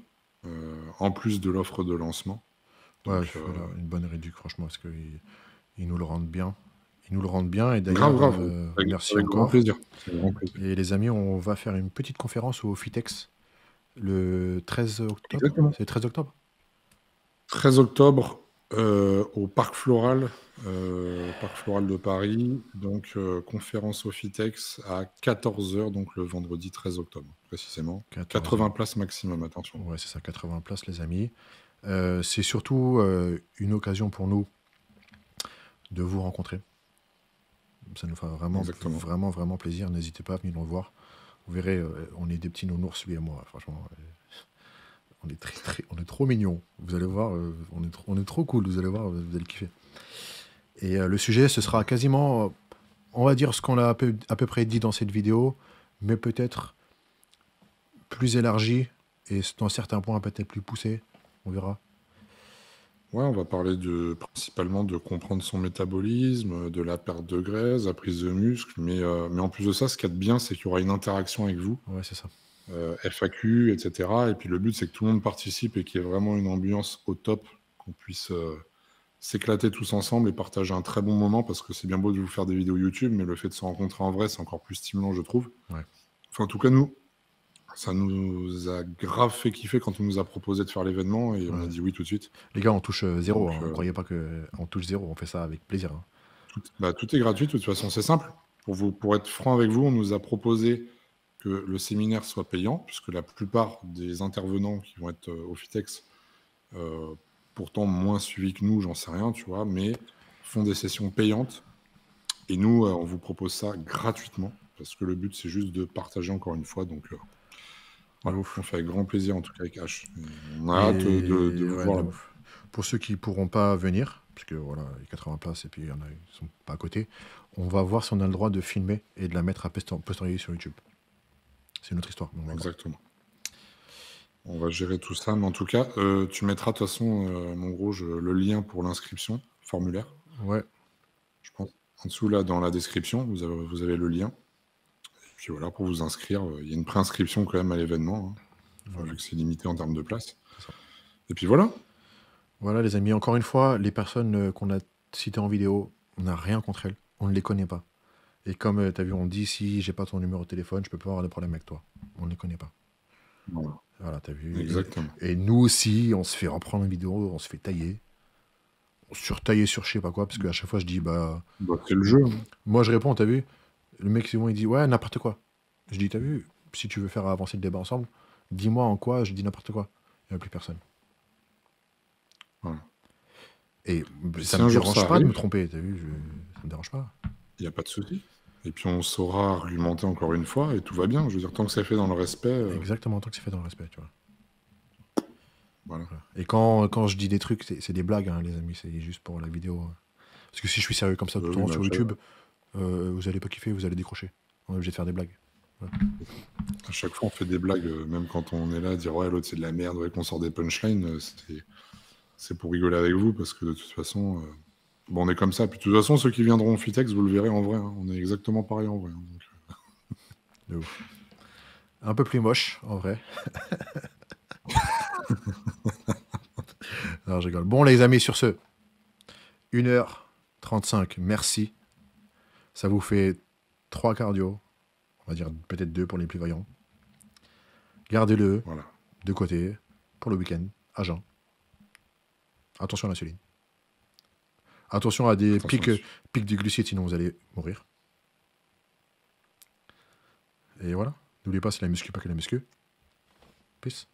en plus de l'offre de lancement. Ouais, Donc, voilà, une bonne réduction, franchement, parce qu'ils nous le rendent bien. Ils nous le rendent bien, et grave, d'ailleurs, grave. Avec merci grand encore. plaisir. C'est avec grand plaisir. Et les amis, on va faire une petite conférence au FITEX le 13 octobre. Exactement. C'est le 13 octobre? 13 octobre, au Parc Floral de Paris. Donc, conférence au FITEX à 14h, donc le vendredi 13 octobre, précisément. 80 places maximum, attention. Ouais, c'est ça, 80 places, les amis. C'est surtout une occasion pour nous de vous rencontrer. Ça nous fera vraiment plaisir. N'hésitez pas à venir nous voir. Vous verrez, on est des petits nounours, lui et moi, franchement. On est trop mignons. Vous allez voir, on est trop cool. Vous allez voir, vous allez kiffer. Et le sujet, ce sera quasiment, on va dire ce qu'on a à peu près dit dans cette vidéo, mais peut-être plus élargi et dans certains points peut-être plus poussé. On verra. Ouais, on va parler principalement de comprendre son métabolisme, de la perte de graisse, la prise de muscle, mais en plus de ça, ce qu'il y a de bien, c'est qu'il y aura une interaction avec vous. Ouais, c'est ça. FAQ, etc. Et puis le but, c'est que tout le monde participe et qu'il y ait vraiment une ambiance au top, qu'on puisse s'éclater tous ensemble et partager un très bon moment, parce que c'est bien beau de vous faire des vidéos YouTube, mais le fait de se rencontrer en vrai, c'est encore plus stimulant, je trouve. Ouais. Enfin, en tout cas, nous, ça nous a grave fait kiffer quand on nous a proposé de faire l'événement et on a dit oui tout de suite. Les gars, on touche zéro. Donc, Ne croyez pas qu'on touche zéro. On fait ça avec plaisir. Hein. Tout est gratuit, de toute façon, c'est simple. Pour être franc avec vous, on nous a proposé que le séminaire soit payant, puisque la plupart des intervenants qui vont être au FITEX, pourtant moins suivis que nous, j'en sais rien, tu vois, mais font des sessions payantes. Et nous, on vous propose ça gratuitement, parce que le but, c'est juste de partager encore une fois. Donc, voilà, on fait avec grand plaisir, en tout cas avec H. On a hâte de vous voir là-bas. Pour ceux qui ne pourront pas venir, parce que voilà, il y a 80 places et puis il y en a qui ne sont pas à côté, on va voir si on a le droit de filmer et de la mettre à postériori sur YouTube. C'est notre histoire. Exactement. On va gérer tout ça, mais en tout cas, tu mettras de toute façon, mon gros, le lien pour l'inscription, formulaire. Ouais. Je pense. En dessous, là, dans la description, vous avez le lien. Et puis voilà, pour vous inscrire, il y a une préinscription quand même à l'événement, hein, vu que c'est limité en termes de place. Et puis voilà. Voilà, les amis, encore une fois, les personnes qu'on a citées en vidéo, on n'a rien contre elles. On ne les connaît pas. Et comme tu as vu, on dit, si j'ai pas ton numéro de téléphone, je peux pas avoir de problème avec toi. On ne les connaît pas. Voilà, tu as vu. Exactement. Et nous aussi, on se fait reprendre une vidéo, on se fait tailler. On se tailler sur je sais pas quoi, parce qu'à chaque fois, je dis, c'est le jeu. Moi, je réponds, tu as vu. Le mec, c'est bon, il dit, ouais, n'importe quoi. Je dis, tu as vu, si tu veux faire avancer le débat ensemble, dis-moi en quoi je dis n'importe quoi. Il n'y a plus personne. Voilà. Et ça ne me dérange pas de me tromper, tu as vu, ça ne me dérange pas. Il n'y a pas de souci. Et puis on saura argumenter encore une fois et tout va bien. Je veux dire, tant que c'est fait dans le respect. Exactement, tant que c'est fait dans le respect, tu vois. Voilà. Et quand je dis des trucs, c'est des blagues, hein, les amis, c'est juste pour la vidéo. Parce que si je suis sérieux comme ça tout le temps sur YouTube, vous allez pas kiffer, vous allez décrocher. On est obligé de faire des blagues. Ouais. À chaque fois, on fait des blagues, même quand on est là, à dire ouais, l'autre c'est de la merde, ouais, qu'on sort des punchlines, c'est pour rigoler avec vous, parce que de toute façon, bon, on est comme ça. Puis de toute façon, ceux qui viendront au Fitex, vous le verrez en vrai, hein. On est exactement pareil en vrai. Donc... De ouf. Un peu plus moche, en vrai. Non, je rigole. Bon, les amis, sur ce, 1h35, merci. Ça vous fait 3 cardio. On va dire peut-être 2 pour les plus vaillants. Gardez-le de côté pour le week-end, à jeun. Attention à l'insuline. Attention à des pics de glucides, sinon vous allez mourir. Et voilà. N'oubliez pas, c'est la muscu, pas que la muscu. Peace.